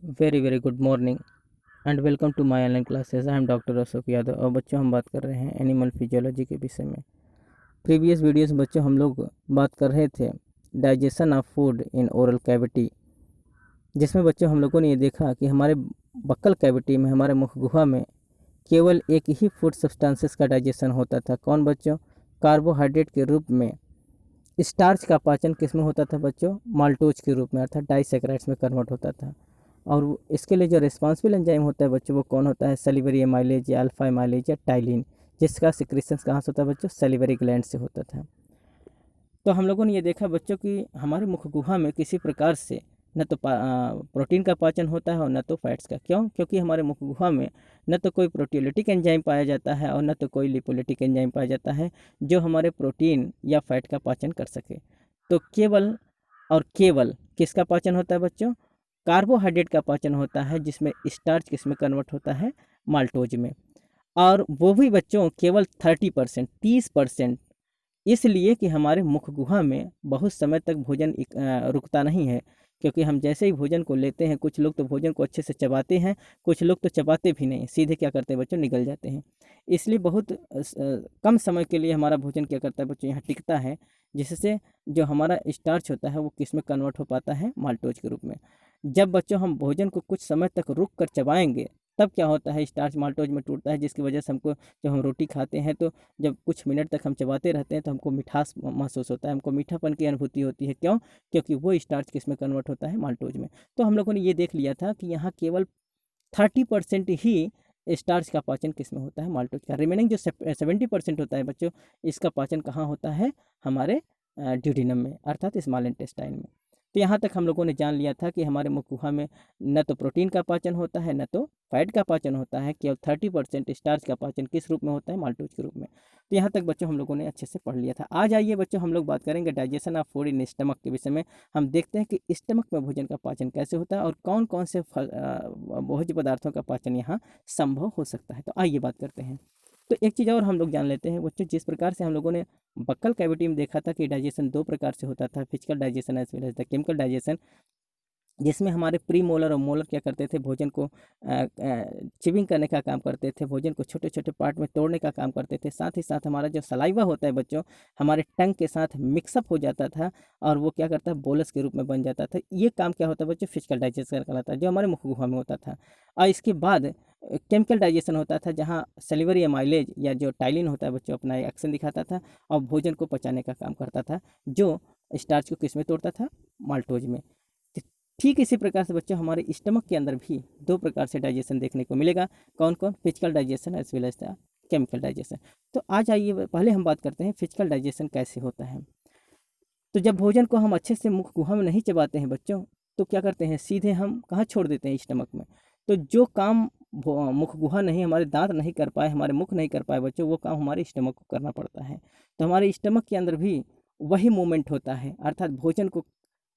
Very good morning and welcome to my online classes. I am doctor Ashok Yadav. और बच्चों, हम बात कर रहे हैं एनिमल फिजियोलॉजी के विषय में। प्रीवियस वीडियोस बच्चों हम लोग बात कर रहे थे digestion of food in oral cavity, जिसमें बच्चों हम लोगों ने ये देखा कि हमारे बक्कल कैविटी में, हमारे मुख गुहा में केवल एक ही फूड सब्सटेंसेस का डाइजेशन होता था। कौन बच्चों? कार्बोहाइड्रेट के रूप में। स्टार्च का पाचन किस में होता था बच्चों? माल्टोज के रूप में, अर्थात डाइसेक्राइड्स में कन्वर्ट होता था। और इसके लिए जो रिस्पॉन्सिबल एंजाइम होता है बच्चों, वो कौन होता है? सेलिवरी एमाइलेज या अल्फा एमाइलेज या टाइलिन, जिसका सिक्रेशन कहाँ से होता है बच्चों? सेलिवरी ग्लैंड से होता था। तो हम लोगों ने ये देखा बच्चों कि हमारे मुख गुहा में किसी प्रकार से न तो प्रोटीन का पाचन होता है और न तो फैट्स का। क्यों? क्योंकि हमारे मुख गुहा में न तो कोई प्रोटियोलिटिक एंजाइम पाया जाता है और न तो कोई लिपोलिटिक एंजाइम पाया जाता है जो हमारे प्रोटीन या फैट का पाचन कर सके। तो केवल और केवल किसका पाचन होता है बच्चों? कार्बोहाइड्रेट का पाचन होता है, जिसमें स्टार्च किस में कन्वर्ट होता है? माल्टोज में। और वो भी बच्चों केवल 30%, 30%। इसलिए कि हमारे मुख गुहा में बहुत समय तक भोजन रुकता नहीं है, क्योंकि हम जैसे ही भोजन को लेते हैं, कुछ लोग तो भोजन को अच्छे से चबाते हैं, कुछ लोग तो चबाते भी नहीं, सीधे क्या करते हैं बच्चों? निगल जाते हैं। इसलिए बहुत कम समय के लिए हमारा भोजन क्या करता है बच्चों? यहाँ टिकता है, जिससे जो हमारा स्टार्च होता है वो किस में कन्वर्ट हो पाता है? माल्टोज के रूप में। जब बच्चों हम भोजन को कुछ समय तक रुक कर चबाएंगे, तब क्या होता है? स्टार्च माल्टोज में टूटता है, जिसकी वजह से हमको, जब हम रोटी खाते हैं तो जब कुछ मिनट तक हम चबाते रहते हैं तो हमको मिठास महसूस होता है, हमको मीठापन की अनुभूति होती है। क्यों? क्योंकि वो स्टार्च किस में कन्वर्ट होता है? माल्टोज में। तो हम लोगों ने ये देख लिया था कि यहाँ केवल 30% ही स्टार्च का पाचन किस में होता है? माल्टोज का। रिमेनिंग जो 70% होता है बच्चों, इसका पाचन कहाँ होता है? हमारे ड्यूडिनम में, अर्थात स्मॉल इंटेस्टाइन में। तो यहाँ तक हम लोगों ने जान लिया था कि हमारे मुख गुहा में न तो प्रोटीन का पाचन होता है, न तो फैट का पाचन होता है। केवल 30% स्टार्च का पाचन किस रूप में होता है? माल्टोज के रूप में। तो यहाँ तक बच्चों हम लोगों ने अच्छे से पढ़ लिया था। आज आइए बच्चों, हम लोग बात करेंगे digestion of food in stomach के विषय में। हम देखते हैं कि स्टमक में भोजन का पाचन कैसे होता है और कौन कौन से भोज्य पदार्थों का पाचन यहाँ संभव हो सकता है। तो आइए बात करते हैं। तो एक चीज़ और हम लोग जान लेते हैं बच्चों, जिस प्रकार से हम लोगों ने बक्कल कैविटी में देखा था कि डाइजेशन दो प्रकार से होता था, physical digestion as well as the chemical digestion, जिसमें हमारे प्री मोलर और मोलर क्या करते थे? भोजन को चिविंग करने का काम करते थे, भोजन को छोटे छोटे पार्ट में तोड़ने का काम करते थे। साथ ही साथ हमारा जो सलाइवा होता है बच्चों, हमारे टंग के साथ मिक्सअप हो जाता था और वो क्या करता है? बोलस के रूप में बन जाता था। ये काम क्या होता है बच्चों? फिजिकल डाइजेशन कहलाता है, जो हमारे मुख गुहा में होता था। और इसके बाद केमिकल डाइजेशन होता था, जहाँ सेलिवरी एमाइलेज या जो टाइलिन होता है बच्चों, अपना एक्शन दिखाता था और भोजन को पचाने का काम करता था, जो स्टार्च को किस में तोड़ता था? माल्टोज में। ठीक इसी प्रकार से बच्चों हमारे स्टमक के अंदर भी दो प्रकार से डाइजेशन देखने को मिलेगा। कौन कौन? Physical digestion as well as the chemical digestion. तो आज आइए पहले हम बात करते हैं फिजिकल डाइजेशन कैसे होता है। तो जब भोजन को हम अच्छे से मुख गुहा में नहीं चबाते हैं बच्चों, तो क्या करते हैं? सीधे हम कहाँ छोड़ देते हैं? स्टमक में। तो जो काम मुख गुहा नहीं, हमारे दांत नहीं कर पाए, हमारे मुख नहीं कर पाए बच्चों, वो काम हमारे स्टमक को करना पड़ता है। तो हमारे स्टमक के अंदर भी वही मूवमेंट होता है, अर्थात भोजन को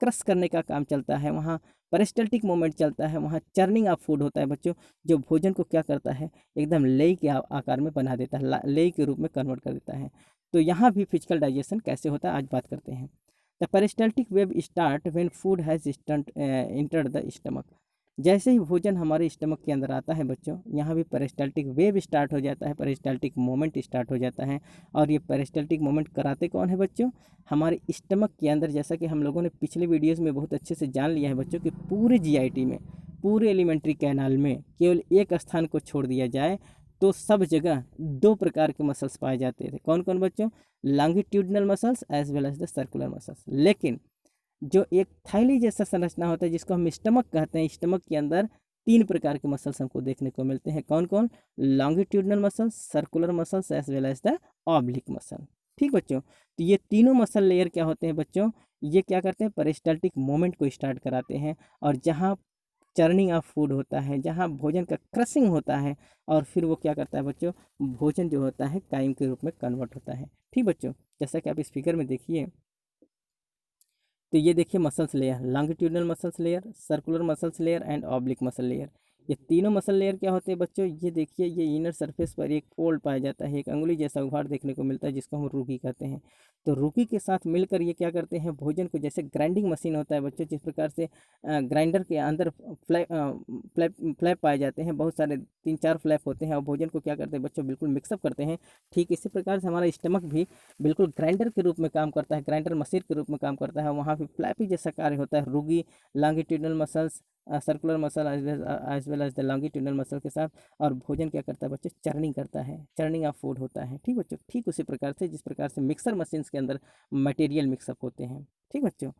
क्रश करने का काम चलता है। वहाँ पेरिस्टल्टिक मूवमेंट चलता है, वहाँ चर्निंग ऑफ फूड होता है बच्चों, जो भोजन को क्या करता है? एकदम लेई के आकार में बना देता है, लेई के रूप में कन्वर्ट कर देता है। तो यहाँ भी फिजिकल डाइजेशन कैसे होता है आज बात करते हैं। The peristaltic wave start when food has entered the stomach. जैसे ही भोजन हमारे स्टमक के अंदर आता है बच्चों, यहाँ भी पेरिस्टल्टिक वेव स्टार्ट हो जाता है, पेरिस्टल्टिक मोमेंट स्टार्ट हो जाता है। और ये पेरिस्टल्टिक मोमेंट कराते कौन है बच्चों? हमारे स्टमक के अंदर। जैसा कि हम लोगों ने पिछले वीडियोस में बहुत अच्छे से जान लिया है बच्चों कि पूरे जीआईटी में, पूरे एलिमेंट्री कैनाल में केवल एक स्थान को छोड़ दिया जाए तो सब जगह दो प्रकार के मसल्स पाए जाते थे। कौन कौन बच्चों? Longitudinal muscles as well as the circular muscles. लेकिन जो एक थैली जैसा संरचना होता है, जिसको हम स्टमक कहते हैं, स्टमक के अंदर तीन प्रकार के मसल्स हमको देखने को मिलते हैं। कौन कौन? Longitudinal muscles, circular muscles as well as the oblique muscle. ठीक बच्चों, तो ये तीनों मसल लेयर क्या होते हैं बच्चों? ये क्या करते हैं? पेरिस्टल्टिक मूवमेंट को स्टार्ट कराते हैं, और जहाँ चर्निंग ऑफ फूड होता है, जहाँ भोजन का क्रशिंग होता है, और फिर वो क्या करता है बच्चों? भोजन जो होता है काइम के रूप में कन्वर्ट होता है। ठीक बच्चों, जैसा कि आप इस फिगर में देखिए, तो ये देखिए muscles layer, longitudinal muscles layer, circular muscles layer and oblique muscle layer. ये तीनों मसल लेयर क्या होते हैं बच्चों, ये देखिए ये इनर सरफेस पर एक फोल्ड पाया जाता है, एक अंगुली जैसा उभार देखने को मिलता है जिसको हम रूकी कहते हैं। तो रूकी के साथ मिलकर ये क्या करते हैं, भोजन को, जैसे ग्राइंडिंग मशीन होता है बच्चों, जिस प्रकार से ग्राइंडर के अंदर फ्लैप पाए जाते हैं, बहुत सारे 3-4 फ्लैप होते हैं और भोजन को क्या करते हैं बच्चों, बिल्कुल मिक्सअप करते हैं। ठीक इसी प्रकार से हमारा स्टमक भी बिल्कुल ग्राइंडर के रूप में काम करता है, ग्राइंडर मशीन के रूप में काम करता है। वहाँ पे फ्लैपी जैसा कार्य होता है, rugae longitudinal muscles, circular muscle as well as the longitudinal muscle के साथ। और भोजन क्या करता है बच्चों, चर्निंग करता है, चर्निंग ऑफ फूड होता है। ठीक बच्चों, ठीक उसी प्रकार से जिस प्रकार से मिक्सर मशीन्स के अंदर मटेरियल मिक्सअप होते हैं। ठीक बच्चों,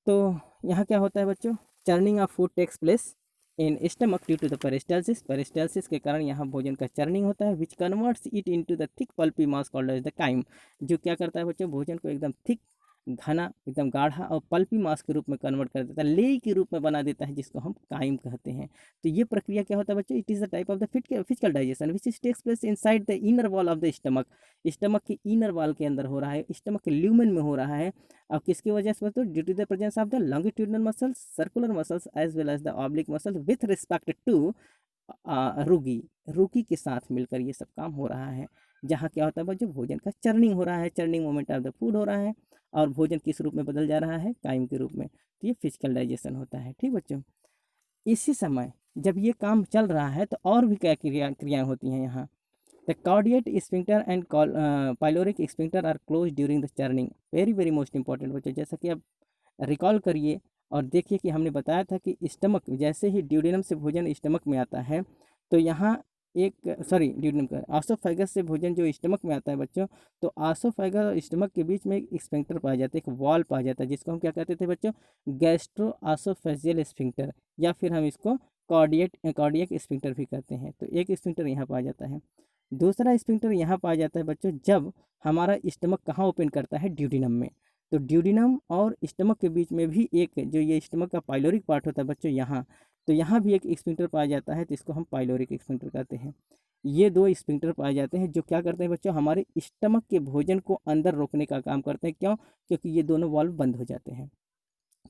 तो यहाँ क्या होता है बच्चों, churning of food takes place in stomach due to the peristalsis. Peristalsis के कारण यहाँ भोजन का चर्निंग होता है, which converts it into the thick pulpy mass called as the chyme, जो क्या करता है बच्चों, भोजन को एकदम थिक, घना, एकदम गाढ़ा और पल्पी मास के रूप में कन्वर्ट कर देता है, लेई के रूप में बना देता है, जिसको हम काइम कहते हैं। तो ये प्रक्रिया क्या होता है बच्चों, it is the type of the physical digestion which is takes place inside the inner wall of the stomach. Stomach के इनर वॉल के अंदर हो रहा है, स्टमक के ल्यूमेन में हो रहा है। और किसकी वजह से बच्चों, due to the presence of the longitudinal muscles, circular muscles as well as the oblique muscles with respect to rugae, rugae के साथ मिलकर ये सब काम हो रहा है। जहाँ क्या होता है बच्चों, भोजन का चर्निंग हो रहा है, churning moment of the food हो रहा है और भोजन किस रूप में बदल जा रहा है, काइम के रूप में। तो ये फिजिकल डाइजेशन होता है। ठीक बच्चों, इसी समय जब ये काम चल रहा है तो और भी क्या क्रियाएं होती हैं यहाँ। The cardiac sphincter and pyloric sphincter are close during the churning. Very very most important बच्चों, जैसा कि आप रिकॉल करिए और देखिए कि हमने बताया था कि स्टमक, जैसे ही ड्यूडेनम से भोजन स्टमक में आता है तो यहाँ एक, सॉरी ड्यूडेनम का, आसोफेगस से भोजन जो स्टमक में आता है बच्चों, तो आसोफेगस और स्टमक के बीच में एक स्फिंक्टर पाया जाता है, एक वॉल पाया जाता है, जिसको हम क्या कहते थे बच्चों, गैस्ट्रो आसोफेजियल स्फिंक्टर, या फिर हम इसको कार्डियक स्फिंक्टर भी कहते हैं। तो एक स्फिंक्टर यहाँ पाया जाता है। दूसरा स्फिंक्टर यहाँ पाया जाता है बच्चों, जब हमारा स्टमक कहाँ ओपन करता है, ड्यूडेनम में। तो ड्यूडेनम और स्टमक के बीच में भी एक, जो ये स्टमक का पाइलोरिक पार्ट होता है बच्चों यहाँ, तो यहाँ भी एक स्फिंक्टर पाया जाता है, तो इसको हम पाइलोरिक स्फिंक्टर कहते हैं। ये दो स्फिंक्टर पाए जाते हैं जो क्या करते हैं बच्चों, हमारे स्टमक के भोजन को अंदर रोकने का काम करते हैं। क्यों? क्योंकि ये दोनों वाल्व बंद हो जाते हैं।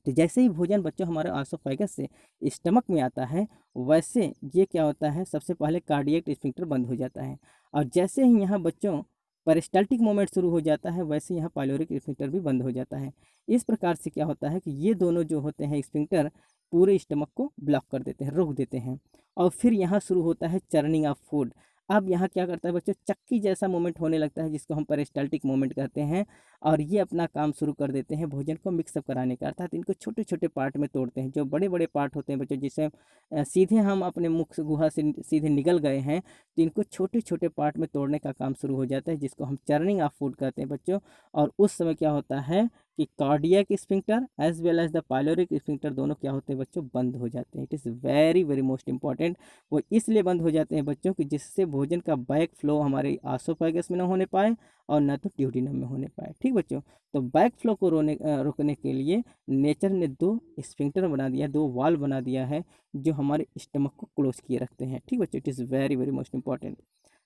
तो जैसे ही भोजन बच्चों हमारे आसोफेगस से स्टमक में आता है, वैसे ये क्या होता है, सबसे पहले कार्डियक स्फिंक्टर बंद हो जाता है। और जैसे ही यहाँ बच्चों पेरिस्टाल्टिक मूवमेंट शुरू हो जाता है, वैसे यहाँ पाइलोरिक स्फिंक्टर भी बंद हो जाता है। इस प्रकार से क्या होता है कि ये दोनों जो होते हैं स्फिंक्टर, पूरे स्टमक को ब्लॉक कर देते हैं, रोक देते हैं। और फिर यहाँ शुरू होता है चर्निंग ऑफ फूड। अब यहाँ क्या करता है बच्चों, चक्की जैसा मूवमेंट होने लगता है, जिसको हम पेरिस्टाल्टिक मूवमेंट कहते हैं। और ये अपना काम शुरू कर देते हैं भोजन को मिक्सअप कराने का, अर्थात इनको छोटे छोटे पार्ट में तोड़ते हैं। जो बड़े बड़े पार्ट होते हैं बच्चों, जिसे सीधे हम अपने मुख से, गुहा से सीधे निकल गए हैं, तो इनको छोटे छोटे पार्ट में तोड़ने का काम शुरू हो जाता है, जिसको हम चर्निंग ऑफ फूड कहते हैं बच्चों। और उस समय क्या होता है कि cardiac sphincter as well as the pyloric sphincter दोनों क्या होते हैं बच्चों, बंद हो जाते हैं। It is very very most important. वो इसलिए बंद हो जाते हैं बच्चों कि जिससे भोजन का बैक फ्लो हमारे आसोफेगस में ना होने पाए और ना तो ड्यूडेनम में होने पाए। ठीक बच्चों, तो बैक फ्लो को रोकने के लिए नेचर ने दो स्फिंक्टर बना दिया, दो वाल्व बना दिया है, जो हमारे स्टमक को क्लोज किए रखते हैं। ठीक बच्चों, it is very very most important.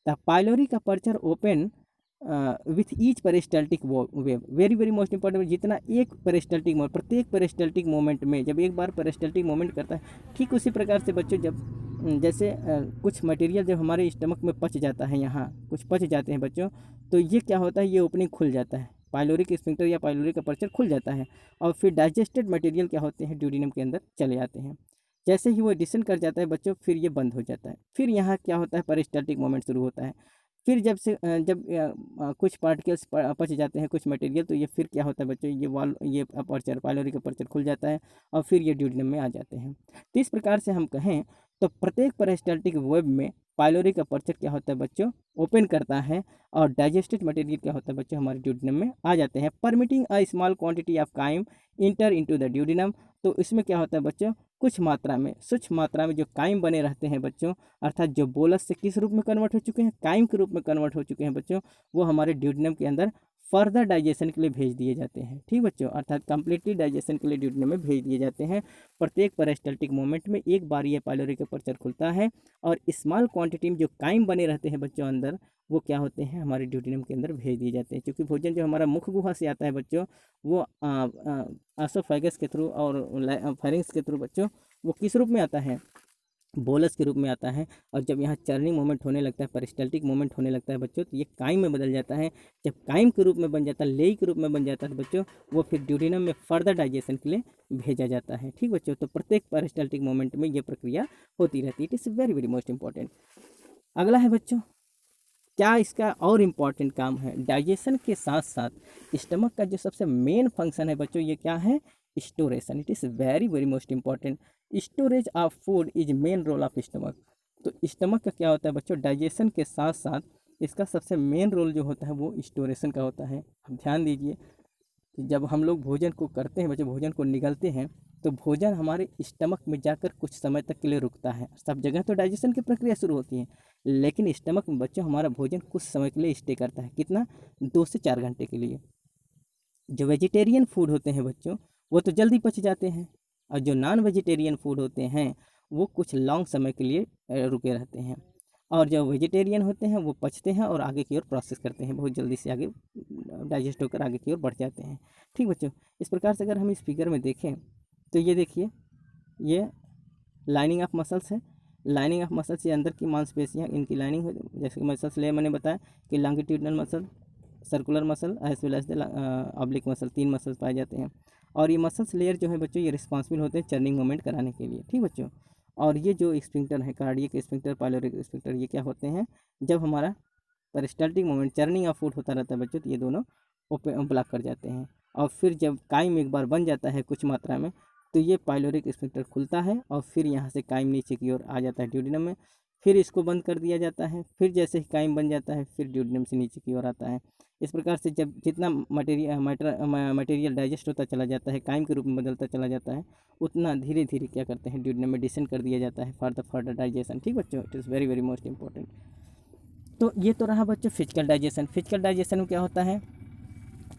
The pyloric aperture open with each peristaltic wave. Very very most important, जितना एक पेरिस्टाल्टिक मोमेंट, प्रत्येक पेरिस्टाल्टिक मोमेंट में जब एक बार पेरिस्टाल्टिक मोमेंट करता है, ठीक उसी प्रकार से बच्चों जब जैसे कुछ मटेरियल जब हमारे स्टमक में पच जाता है, यहाँ कुछ पच जाते हैं बच्चों, तो ये क्या होता है, ये ओपनिंग खुल जाता है, पाइलोरिक स्फिंक्टर या पाइलोरिक अपर्चर खुल जाता है। और फिर डाइजेस्टेड मटेरियल क्या होते हैं, ड्यूडेनम के अंदर चले जाते हैं। जैसे ही वो डिसेंड कर जाता है बच्चों, फिर ये बंद हो जाता है। फिर यहाँ क्या होता है, पेरिस्टाल्टिक मोमेंट शुरू होता है। फिर जब कुछ पार्टिकल्स पच जाते हैं, कुछ मटेरियल, तो ये फिर क्या होता है बच्चों, ये अपर्चर, पाइलोरिक अपर्चर खुल जाता है और फिर ये ड्यूडेनम में आ जाते हैं। तो इस प्रकार से हम कहें तो प्रत्येक पेरिस्टाल्टिक वेब में पाइलोरिक अपर्चर क्या होता है बच्चों, ओपन करता है और डाइजेस्टेड मटेरियल क्या होता है बच्चों, हमारे ड्यूडेनम में आ जाते हैं, permitting a small quantity of chyme enter into the duodenum. तो इसमें क्या होता है बच्चों, कुछ मात्रा में, सूक्ष्म मात्रा में जो काइम बने रहते हैं बच्चों, अर्थात जो बोलस से किस रूप में कन्वर्ट हो चुके हैं, काइम के रूप में कन्वर्ट हो चुके हैं बच्चों, वो हमारे ड्यूडेनम के अंदर फर्दर डाइजेशन के लिए भेज दिए जाते हैं। ठीक बच्चों, अर्थात कंप्लीटली डाइजेशन के लिए ड्यूडेनम में भेज दिए जाते हैं। प्रत्येक पेरिस्टाल्टिक मोमेंट में एक बार ये पाइलोरिक अपर्चर खुलता है और स्मॉल क्वांटिटी में जो काइम बने रहते हैं बच्चों अंदर, वो क्या होते हैं, हमारे ड्यूडेनम के अंदर भेज दिए जाते हैं। क्योंकि भोजन जो हमारा मुख गुहा से आता है बच्चों, वो आसोफेगस के थ्रू और फेरिंग्स के थ्रू बच्चों, वो किस रूप में आता है, बोलस के रूप में आता है। और जब यहाँ चर्निंग मोमेंट होने लगता है, पेरिस्टाल्टिक मोमेंट होने लगता है बच्चों, तो ये काइम में बदल जाता है। जब काइम के रूप में बन जाता है, लेई के रूप में बन जाता है बच्चों, वो फिर ड्यूडेनम में फर्दर डाइजेशन के लिए भेजा जाता है। ठीक बच्चों, तो प्रत्येक पेरिस्टाल्टिक मोमेंट में ये प्रक्रिया होती रहती है। It is very very most important. अगला है बच्चों, क्या इसका और इम्पॉर्टेंट काम है? डाइजेशन के साथ साथ स्टमक का जो सबसे मेन फंक्शन है बच्चों, ये क्या है? Storation. It is very very most important. Storage of food is main role of stomach. तो स्टमक का क्या होता है बच्चों? डाइजेशन के साथ साथ इसका सबसे मेन रोल जो होता है वो स्टोरेशन का होता है। अब ध्यान दीजिए कि जब हम लोग भोजन को करते हैं बच्चों, भोजन को निगलते हैं, तो भोजन हमारे स्टमक में जाकर कुछ समय तक के लिए रुकता है। सब जगह तो डाइजेशन की प्रक्रिया शुरू होती है, लेकिन स्टमक में बच्चों हमारा भोजन कुछ समय के लिए स्टे करता है। कितना? 2 से 4 घंटे के लिए। जो वेजिटेरियन फूड होते हैं बच्चों, वो तो जल्दी पच जाते हैं, और जो नॉन वेजिटेरियन फूड होते हैं वो कुछ लॉन्ग समय के लिए रुके रहते हैं। और जो वेजिटेरियन होते हैं वो पचते हैं और आगे की ओर प्रोसेस करते हैं, बहुत जल्दी से आगे डाइजेस्ट होकर आगे की ओर बढ़ जाते हैं। ठीक बच्चों, इस प्रकार से अगर हम इस फिगर में देखें तो ये देखिए, ये लाइनिंग ऑफ मसल्स है। लाइनिंग ऑफ मसल्स, ये अंदर की मांसपेशियाँ, इनकी लाइनिंग हो, जैसे कि मसल्स ले मैंने बताया कि longitudinal muscle, circular muscle as well as the oblique muscle, 3 muscles पाए जाते हैं। और ये मसल्स लेयर जो है बच्चों, ये रिस्पॉन्सिबल होते हैं चर्निंग मूवमेंट कराने के लिए। ठीक बच्चों, और ये जो स्फिंक्टर है, कार्डियक स्फिंक्टर, पाइलोरिक स्फिंक्टर, ये क्या होते हैं? जब हमारा peristaltic movement, churning of food होता रहता है बच्चों, तो ये दोनों ब्लॉक कर जाते हैं। और फिर जब काइम एक बार बन जाता है कुछ मात्रा में, तो ये पाइलोरिक स्फिंक्टर खुलता है और फिर यहाँ से काइम नीचे की ओर आ जाता है ड्यूडेनम में। फिर इसको बंद कर दिया जाता है। फिर जैसे ही काइम बन जाता है, फिर ड्यूडेनम से नीचे की ओर आता है। इस प्रकार से जब जितना मटेरियल डाइजेस्ट होता चला जाता है, काइम के रूप में बदलता चला जाता है, उतना धीरे धीरे क्या करते हैं, ड्यूडेनम में डिसेंड कर दिया जाता है फॉर द फर्दर डाइजेशन। ठीक बच्चों, it is very very most important. तो ये तो रहा बच्चों फिजिकल डाइजेशन। फिजिकल डाइजेशन में क्या होता है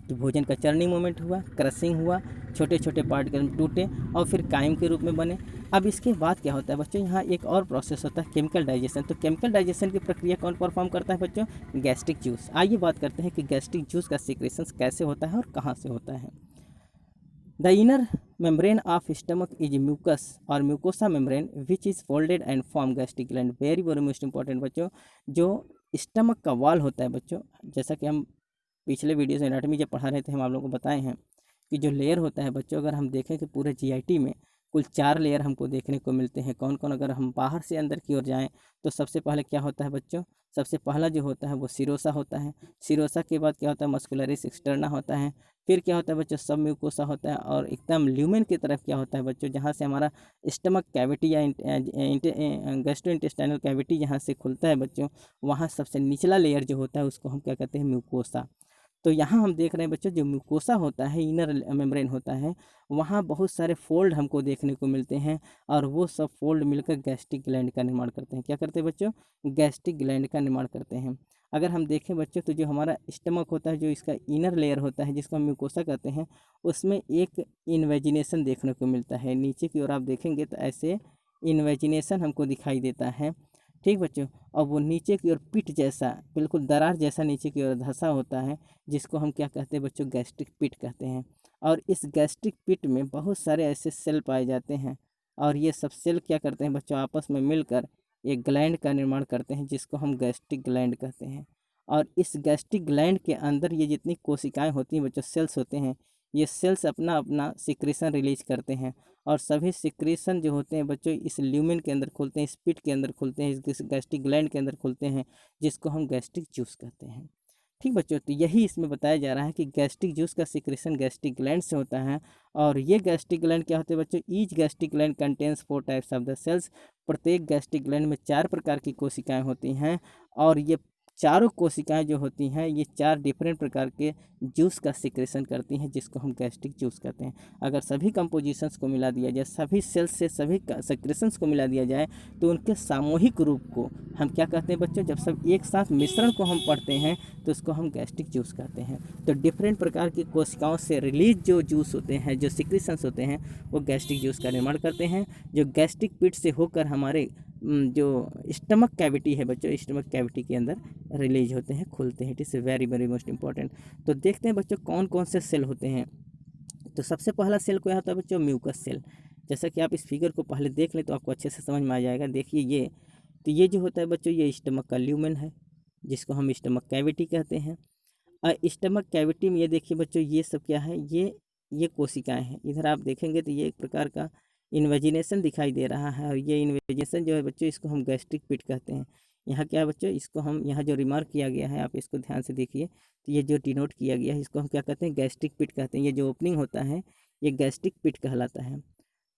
कि भोजन का चर्निंग मोमेंट हुआ, क्रशिंग हुआ, छोटे छोटे पार्टिकल टूटे और फिर काइम के रूप में बने। अब इसके बाद क्या होता है बच्चों, यहाँ एक और प्रोसेस होता है केमिकल डाइजेशन। तो केमिकल डाइजेशन की प्रक्रिया कौन परफॉर्म करता है बच्चों? Gastric juice. आइए बात करते हैं कि गैस्ट्रिक जूस का सिक्रेशन कैसे होता है और कहाँ से होता है। The inner membrane of stomach is mucus और mucosa membrane which is folded and form gastric gland. Very very most important बच्चों, जो स्टमक का वॉल होता है बच्चों, जैसा कि हम पिछले वीडियोस में एनाटॉमी जब पढ़ा रहे थे, हम आप लोगों को बताए हैं कि जो लेयर होता है बच्चों, अगर हम देखें कि पूरे जीआईटी में कुल 4 लेयर हमको देखने को मिलते हैं। कौन कौन? अगर हम बाहर से अंदर की ओर जाएं तो सबसे पहले क्या होता है बच्चों? सबसे पहला जो होता है वो सिरोसा होता है। सिरोसा के बाद क्या होता है? मस्कुलरिस एक्सटर्ना होता है। फिर क्या होता है बच्चों? सब म्यूकोसा होता है। और एकदम ल्यूमेन की तरफ क्या होता है बच्चों? जहाँ से हमारा स्टमक कैविटी या गैस्ट्रो इंटेस्टाइनल कैविटी जहाँ से खुलता है बच्चों, वहाँ सबसे निचला लेयर जो होता है उसको हम क्या कहते हैं? म्यूकोसा। तो यहाँ हम देख रहे हैं बच्चों, जो म्यूकोसा होता है, इनर मेम्ब्रेन होता है, वहाँ बहुत सारे फोल्ड हमको देखने को मिलते हैं। और वो सब फोल्ड मिलकर गैस्ट्रिक ग्लैंड का निर्माण करते हैं। क्या करते हैं बच्चों? गैस्ट्रिक ग्लैंड का निर्माण करते हैं। अगर हम देखें बच्चों, तो जो हमारा स्टमक होता है, जो इसका इनर लेयर होता है जिसको हम म्यूकोसा कहते हैं, उसमें एक इन्वेजिनेशन देखने को मिलता है। नीचे की ओर आप देखेंगे तो ऐसे इन्वेजिनेशन हमको दिखाई देता है। ठीक बच्चों, और वो नीचे की ओर पिट जैसा, बिल्कुल दरार जैसा नीचे की ओर धंसा होता है, जिसको हम क्या कहते हैं बच्चों? गैस्ट्रिक पिट कहते हैं। और इस गैस्ट्रिक पिट में बहुत सारे ऐसे सेल पाए जाते हैं, और ये सब सेल क्या करते हैं बच्चों? आपस में मिलकर एक ग्लैंड का निर्माण करते हैं, जिसको हम गैस्ट्रिक ग्लैंड कहते हैं। और इस गैस्ट्रिक ग्लैंड के अंदर ये जितनी कोशिकाएं होती हैं बच्चों, सेल्स होते हैं, ये सेल्स अपना अपना सिक्रेशन रिलीज करते हैं। और सभी सिक्रेशन जो होते हैं बच्चों, इस ल्यूमेन के अंदर खुलते हैं, इस पिट के अंदर खुलते हैं, इस गैस्ट्रिक ग्लैंड के अंदर खुलते हैं, जिसको हम गैस्ट्रिक जूस कहते हैं। ठीक बच्चों, तो यही इसमें बताया जा रहा है कि गैस्ट्रिक जूस का सिक्रेशन गैस्ट्रिक ग्लैंड से होता है। और ये गैस्ट्रिक ग्लैंड क्या होते हैं बच्चों? Each gastric gland contains 4 types of the cells. प्रत्येक गैस्ट्रिक ग्लैंड में 4 प्रकार की कोशिकाएं होती हैं। और ये चारों कोशिकाएं जो होती हैं, ये 4 डिफरेंट प्रकार के जूस का सिक्रेशन करती हैं, जिसको हम गैस्ट्रिक जूस कहते हैं। अगर सभी कंपोजिशंस को मिला दिया जाए, सभी सेल्स से सभी सिक्रेशंस को मिला दिया जाए, तो उनके सामूहिक रूप को हम क्या कहते हैं बच्चों? जब सब एक साथ मिश्रण को हम पढ़ते हैं तो उसको हम गैस्ट्रिक जूस कहते हैं। तो डिफरेंट प्रकार की कोशिकाओं से रिलीज जो जूस होते हैं, जो सिक्रेशंस होते हैं, वो गैस्ट्रिक जूस का निर्माण करते हैं, जो गैस्ट्रिक पिट से होकर हमारे जो स्टमक कैविटी है बच्चों, स्टमक कैविटी के अंदर रिलीज होते हैं, खुलते हैं। It is very very most important. तो देखते हैं बच्चों कौन कौन से सेल होते हैं। तो सबसे पहला सेल क्या होता है बच्चों? Mucus cell. जैसा कि आप इस फिगर को पहले देख लें तो आपको अच्छे से समझ में आ जाएगा। देखिए ये, तो ये जो होता है बच्चों, ये स्टमक का ल्यूमेन है, जिसको हम स्टमक कैविटी कहते हैं। और स्टमक कैविटी में ये देखिए बच्चों, ये सब क्या है, ये कोशिकाएं हैं। इधर आप देखेंगे तो ये एक प्रकार का इन्वेजिनेशन दिखाई दे रहा है, और ये इन्वेजिनेशन जो है बच्चों, इसको हम गैस्ट्रिक पिट कहते हैं। यहाँ क्या है बच्चों, इसको हम, यहाँ जो रिमार्क किया गया है आप इसको ध्यान से देखिए, तो ये जो डिनोट किया गया है इसको हम क्या कहते हैं, गैस्ट्रिक पिट कहते हैं। ये जो ओपनिंग होता है ये गैस्ट्रिक पिट कहलाता है।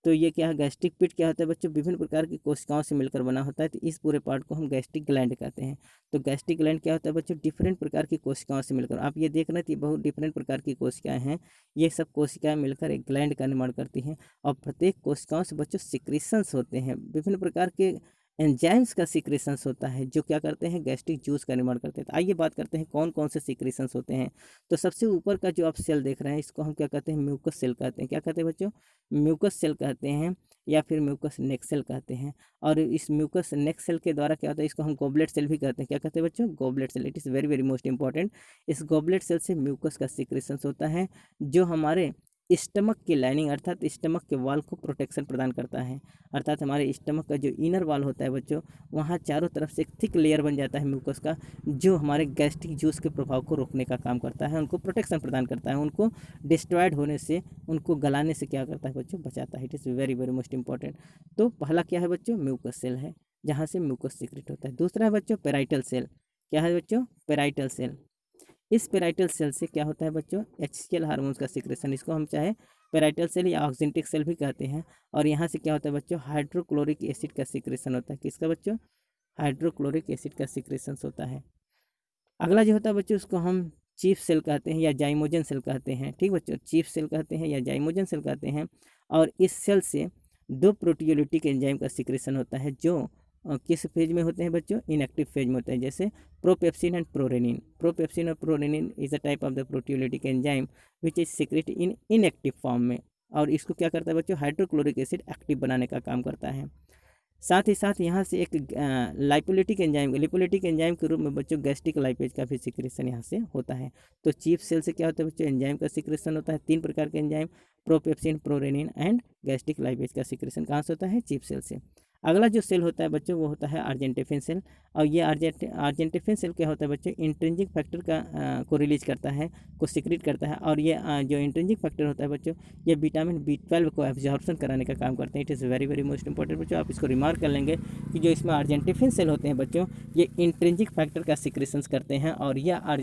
तो ये क्या है, गैस्ट्रिक पिट क्या होता है बच्चों, विभिन्न प्रकार की कोशिकाओं से मिलकर बना होता है। तो इस पूरे पार्ट को हम गैस्ट्रिक ग्लैंड कहते हैं। तो गैस्ट्रिक ग्लैंड क्या होता है बच्चों, डिफरेंट प्रकार की कोशिकाओं से मिलकर, आप ये देख रहे हैं कि बहुत डिफरेंट प्रकार की कोशिकाएं हैं। ये सब कोशिकाएं मिलकर एक ग्लैंड का निर्माण करती हैं, और प्रत्येक कोशिकाओं से बच्चों सिक्रीशंस होते हैं, विभिन्न प्रकार के एंजाइम्स का सिक्रीशंस होता है, जो क्या करते हैं, गैस्ट्रिक जूस का निर्माण करते हैं। तो आइए बात करते हैं कौन कौन से सिक्रीशंस होते हैं। तो सबसे ऊपर का जो आप सेल देख रहे हैं इसको हम क्या कहते हैं, म्यूकस सेल कहते हैं। क्या कहते हैं बच्चों, म्यूकस सेल कहते हैं, या फिर म्यूकस नेक सेल कहते हैं। और इस म्यूकस नेक सेल के द्वारा क्या होता है, इसको हम गॉबलेट सेल भी कहते हैं। क्या कहते हैं बच्चों, goblet cell. It is very very most important. इस गॉबलेट सेल से म्यूकस का सिक्रेशंस होता है, जो हमारे स्टमक की लाइनिंग अर्थात स्टमक के वाल को प्रोटेक्शन प्रदान करता है। अर्थात हमारे स्टमक का जो इनर वाल होता है बच्चों, वहाँ चारों तरफ से एक थिक लेयर बन जाता है म्यूकस का, जो हमारे गैस्ट्रिक जूस के प्रभाव को रोकने का काम करता है, उनको प्रोटेक्शन प्रदान करता है, उनको डिस्ट्रॉयड होने से, उनको गलाने से क्या करता है बच्चों, बचाता है। It is very very most important. तो पहला क्या है बच्चों, म्यूकस सेल है, जहाँ से म्यूकस सीक्रेट होता है। दूसरा है बच्चों पेराइटल सेल। क्या है बच्चों, पेराइटल सेल। इस पेराइटल सेल से क्या होता है बच्चों, HCl हार्मोन्स का सिक्रेशन, इसको हम चाहे पेराइटल सेल या ऑक्जेंटिक सेल भी कहते हैं। और यहाँ से क्या होता है बच्चों, हाइड्रोक्लोरिक एसिड का सिक्रेशन होता है। किसका बच्चों, हाइड्रोक्लोरिक एसिड का सिक्रेशन होता है। अगला जो होता है बच्चों, उसको हम चीफ सेल कहते हैं या जाइमोजन सेल कहते हैं। ठीक बच्चों, चीफ सेल कहते हैं या जाइमोजन सेल कहते हैं। और इस सेल से दो प्रोटियोलिटिक एंजाइम का सिक्रेशन होता है, जो किस फेज में होते हैं बच्चों, इनएक्टिव फेज में होते हैं, जैसे प्रोपेप्सिन एंड प्रोरेनिन। प्रोपेप्सिन और prorennin is a type of the proteolytic enzyme which is secrete in inactive form में। और इसको क्या करता है बच्चों, हाइड्रोक्लोरिक एसिड एक्टिव बनाने का काम करता है। साथ ही साथ यहाँ से एक लाइपोलिटिक एंजाइम के रूप में बच्चों गैस्ट्रिक लाइपेज का भी सिक्रेशन यहाँ से होता है। तो चीफ सेल से क्या होता है बच्चों, एंजाइम का सिक्रेशन होता है, 3 प्रकार के enzyme, propepsin, prorennin and gastric lipase का सिक्रेशन कहाँ से होता है, चीफ सेल से। अगला जो सेल होता है बच्चों, वो होता है आर्जेंटिफिन सेल। और ये आर्जेंटिफिन सेल क्या होता है बच्चों, इंट्रिंसिक फैक्टर को रिलीज करता है, को सिक्रेट करता है। और ये जो इंट्रिंसिक फैक्टर होता है बच्चों, ये विटामिन B12 को एब्जॉर्प्शन कराने का काम करते हैं। It is very very most important बच्चों। आप इसको रिमार्क कर लेंगे कि जो इसमें आर्जेंटिफिन सेल होते हैं बच्चों, ये इंट्रिंसिक फैक्टर का सिक्रेशंस करते हैं, और यह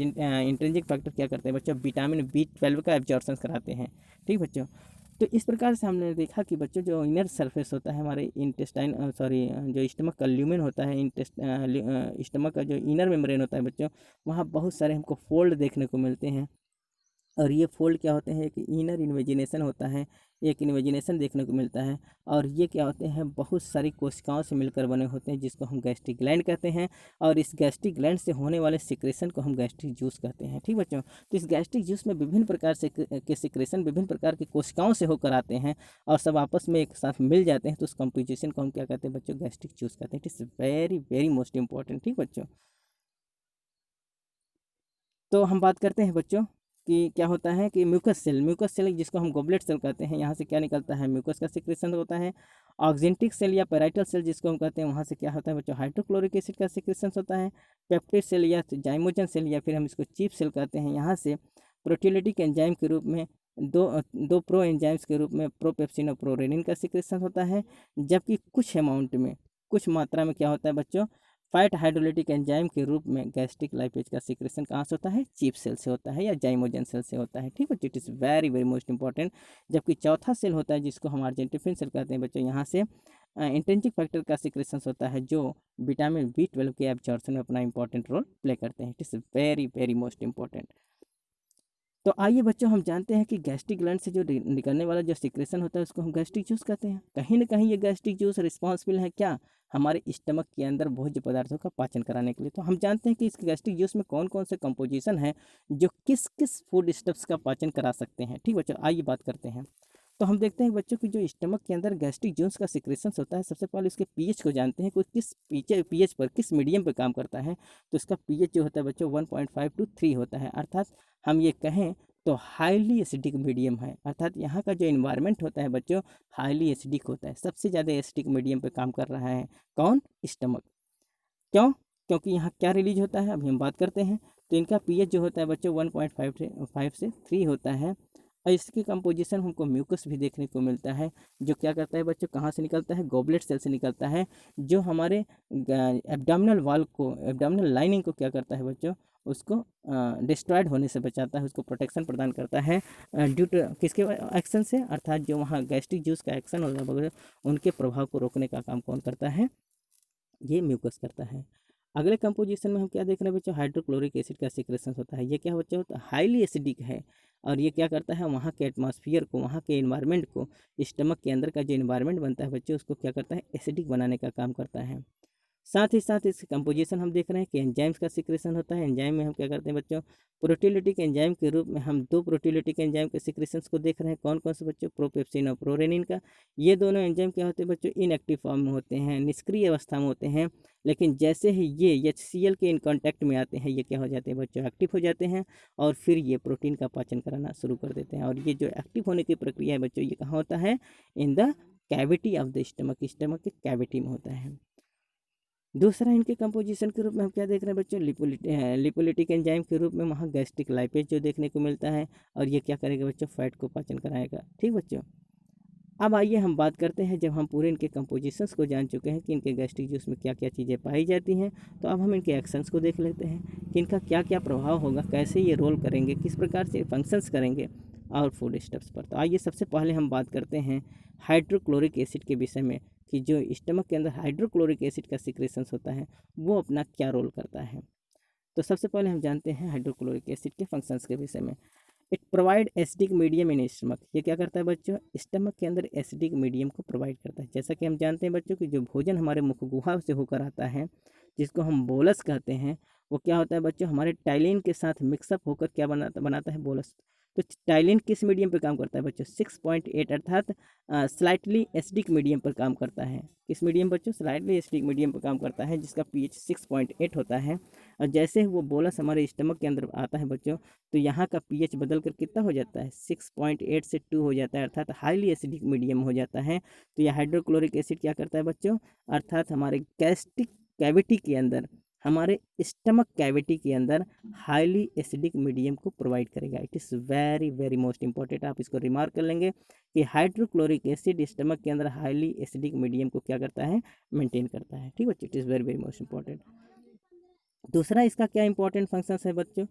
इंट्रिंसिक फैक्टर क्या करते हैं बच्चों, विटामिन B12 का एब्जॉर्प्शन कराते हैं। ठीक बच्चों, तो इस प्रकार से हमने देखा कि बच्चों जो इनर सरफेस होता है हमारे इंटेस्टाइन सॉरी जो स्टमक का ल्यूमेन होता है, स्टमक का जो इनर मेम्ब्रेन होता है बच्चों, वहाँ बहुत सारे हमको फोल्ड देखने को मिलते हैं। और ये फोल्ड क्या होते हैं कि इनर इन्वेजिनेशन होता है, एक इन्वेजिनेशन देखने को मिलता है। और ये क्या होते हैं, बहुत सारी कोशिकाओं से मिलकर बने होते हैं, जिसको हम गैस्ट्रिक ग्लैंड कहते हैं। और इस गैस्ट्रिक ग्लैंड से होने वाले सिक्रेशन को हम गैस्ट्रिक जूस कहते हैं। ठीक बच्चों, तो इस गैस्ट्रिक जूस में विभिन्न प्रकार से के सिक्रेशन विभिन्न प्रकार की कोशिकाओं से होकर आते हैं, और सब आपस में एक साथ मिल जाते हैं। तो उस कंपोजिशन को हम क्या कहते हैं बच्चों, गैस्ट्रिक जूस कहते हैं। It is very very most important. ठीक बच्चों, तो हम बात करते हैं बच्चों कि क्या होता है कि म्यूकस सेल जिसको हम गॉबलेट सेल कहते हैं, यहाँ से क्या निकलता है, म्यूकस का सिक्रेशन होता है। ऑक्जेंटिक सेल या पेराइटल सेल जिसको हम कहते हैं, वहाँ से क्या होता है बच्चों, हाइड्रोक्लोरिक एसिड का सिक्रेशन होता है। पेप्टिड सेल या जाइमोजन सेल या फिर हम इसको चीफ सेल कहते हैं, यहाँ से प्रोटियोलिटिक एंजाइम के रूप में दो प्रो एंजाइम्स के रूप में प्रोपेप्सिन और प्रोरेनिन का सिक्रेशन होता है। जबकि कुछ अमाउंट में, कुछ मात्रा में क्या होता है बच्चों, फैट हाइड्रोलिटिक एंजाइम के रूप में गैस्ट्रिक लाइपेज का सिक्रेशन कहाँ से होता है, चीफ सेल से होता है या जाइमोजन सेल से होता है। ठीक है, it is very very most important. जबकि चौथा सेल होता है जिसको हम आर्जेंटिफिन सेल कहते हैं बच्चों, यहाँ से इंट्रिंसिक फैक्टर का सिक्रेशन होता है, जो विटामिन B12 के एब्जॉर्प्शन में अपना इंपॉर्टेंट रोल प्ले करते हैं। It is very very most important. तो आइए बच्चों, हम जानते हैं कि गैस्ट्रिक ग्लैंड से जो निकलने वाला जो सिक्रेशन होता है उसको हम गैस्ट्रिक जूस कहते हैं। कहीं ना कहीं ये गैस्ट्रिक जूस रिस्पॉन्सिबल है क्या, हमारे स्टमक के अंदर भोज्य पदार्थों का पाचन कराने के लिए। तो हम जानते हैं कि इस गैस्ट्रिक जूस में कौन कौन से कंपोजिशन है जो किस किस फूड स्टफ्स का पाचन करा सकते हैं। ठीक बच्चों, आइए बात करते हैं। तो हम देखते हैं बच्चों की जो स्टमक के अंदर गैस्ट्रिक जूस का सिक्रेशन होता है, सबसे पहले उसके पीएच को जानते हैं, कोई किस पीएच पर, किस मीडियम पर काम करता है। तो इसका पीएच जो होता है बच्चों 1.5 to 3 होता है। अर्थात हम ये कहें तो हाईली एसिडिक मीडियम है, अर्थात यहाँ का जो इन्वायरमेंट होता है बच्चों हाईली एसिडिक होता है। सबसे ज़्यादा एसिडिक मीडियम पे काम कर रहा है कौन? स्टमक। क्यों? क्योंकि यहाँ क्या रिलीज होता है, अभी हम बात करते हैं। तो इनका पीएच जो होता है बच्चों 1.5 से 3 होता है, और इसकी कंपोजिशन हमको म्यूकस भी देखने को मिलता है, जो क्या करता है बच्चों, कहाँ से निकलता है? गॉबलेट सेल से निकलता है, जो हमारे एब्डोमिनल वॉल को, एब्डोमिनल लाइनिंग को क्या करता है बच्चों, उसको डिस्ट्रॉयड होने से बचाता है, उसको प्रोटेक्शन प्रदान करता है ड्यू टू किसके एक्शन से, अर्थात जो वहाँ गैस्ट्रिक जूस का एक्शन होता है उनके प्रभाव को रोकने का काम कौन करता है? ये म्यूकस करता है। अगले कंपोजिशन में हम क्या देख रहे हैं बच्चों? हाइड्रोक्लोरिक एसिड का सिक्रेशन होता है। ये क्या बच्चों होता है? हाईली एसिडिक है, और ये क्या करता है? वहाँ के एटमॉस्फेयर को, वहाँ के इन्वायरमेंट को, स्टमक के अंदर का जो इन्वायरमेंट बनता है बच्चों उसको क्या करता है? एसिडिक बनाने का काम करता है। साथ ही साथ इसकी कंपोजिशन हम देख रहे हैं कि एंजाइम्स का सिक्रेशन होता है। एंजाइम में हम क्या करते हैं बच्चों? प्रोटीलिटिक एंजाइम के रूप में हम दो प्रोटीलिटिक एंजाइम के सिक्रेशंस को देख रहे हैं। कौन कौन से बच्चों? प्रोपेप्सिन और प्रोरेनिन का। ये दोनों एंजाइम क्या होते हैं बच्चों? इनएक्टिव फॉर्म में होते हैं, निष्क्रिय अवस्था में होते हैं, लेकिन जैसे ही ये HCl के इन कॉन्टैक्ट में आते हैं ये क्या हो जाते हैं बच्चों? एक्टिव हो जाते हैं, और फिर ये प्रोटीन का पाचन कराना शुरू कर देते हैं। और ये जो एक्टिव होने की प्रक्रिया है बच्चों ये कहाँ होता है? In the cavity of the stomach, stomach के कैविटी में होता है। दूसरा इनके कंपोजिशन के रूप में हम क्या देख रहे हैं बच्चों? लिपोलिटिक एंजाइम के रूप में वहाँ गैस्ट्रिक लाइपेज जो देखने को मिलता है, और ये क्या करेगा बच्चों? फैट को पाचन कराएगा। ठीक बच्चों, अब आइए हम बात करते हैं, जब हम पूरे इनके कंपोजिशंस को जान चुके हैं कि इनके गैस्ट्रिक जूस में क्या क्या चीज़ें पाई जाती हैं, तो अब हम इनके एक्शंस को देख लेते हैं कि इनका क्या क्या प्रभाव होगा, कैसे ये रोल करेंगे, किस प्रकार से फंक्शंस करेंगे और फूड स्टेप्स पर। तो आइए सबसे पहले हम बात करते हैं हाइड्रोक्लोरिक एसिड के विषय में, कि जो स्टमक के अंदर हाइड्रोक्लोरिक एसिड का सिक्रेशंस होता है वो अपना क्या रोल करता है। तो सबसे पहले हम जानते हैं हाइड्रोक्लोरिक एसिड के फंक्शंस के विषय में। It provide acidic medium in stomach. ये क्या करता है बच्चों? स्टमक के अंदर एसिडिक मीडियम को प्रोवाइड करता है। जैसा कि हम जानते हैं बच्चों कि जो भोजन हमारे मुख गुहा से होकर आता है, जिसको हम बोलस कहते हैं, वो क्या होता है बच्चों? हमारे टाइलिन के साथ मिक्सअप होकर क्या बनाता है? बोलस। तो टाइलिन किस मीडियम पे काम करता है बच्चों? 6.8, अर्थात स्लाइटली एसिडिक मीडियम पर काम करता है। किस मीडियम बच्चों? स्लाइटली एसिडिक मीडियम पर काम करता है, जिसका पीएच 6.8 होता है। और जैसे ही वो बोलस हमारे स्टमक के अंदर आता है बच्चों, तो यहाँ का पीएच बदल कर कितना हो जाता है? 6.8 से 2 हो जाता है, अर्थात हाईली एसिडिक मीडियम हो जाता है। तो यह हाइड्रोक्लोरिक एसिड क्या करता है बच्चों? अर्थात हमारे गैस्ट्रिक कैविटी के अंदर, हमारे स्टमक कैविटी के अंदर हाईली एसिडिक मीडियम को प्रोवाइड करेगा। It is very very most important, आप इसको रिमार्क कर लेंगे कि हाइड्रोक्लोरिक एसिड स्टमक के अंदर हाईली एसिडिक मीडियम को क्या करता है? मेंटेन करता है। ठीक बच्चों, it is very very most important. दूसरा इसका क्या इंपॉर्टेंट फंक्शन है बच्चों?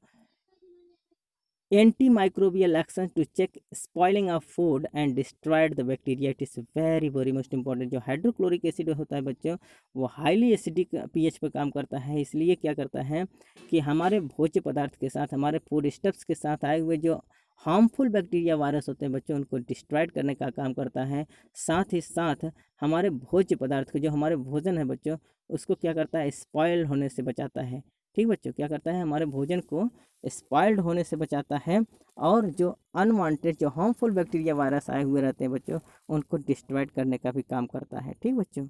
Anti microbial action to check spoiling of food and destroyed the bacteria. It is very very most important. जो हाइड्रोक्लोरिक एसिड होता है बच्चों वो हाईली एसिडिक पीएच पर काम करता है, इसलिए क्या करता है कि हमारे भोज्य पदार्थ के साथ, हमारे फूड स्टफ्स के साथ आए हुए जो हार्मफुल बैक्टीरिया वायरस होते हैं बच्चों उनको डिस्ट्रॉयड करने का काम करता है। साथ ही साथ हमारे भोज्य पदार्थ को, जो हमारे भोजन है बच्चों, उसको क्या करता है? स्पॉइल होने से बचाता है। ठीक बच्चों, क्या करता है? हमारे भोजन को स्पॉइल्ड होने से बचाता है, और जो अनवांटेड, जो हार्मफुल बैक्टीरिया वायरस आए हुए रहते हैं बच्चों उनको डिस्ट्रॉयड करने का भी काम करता है। ठीक बच्चों,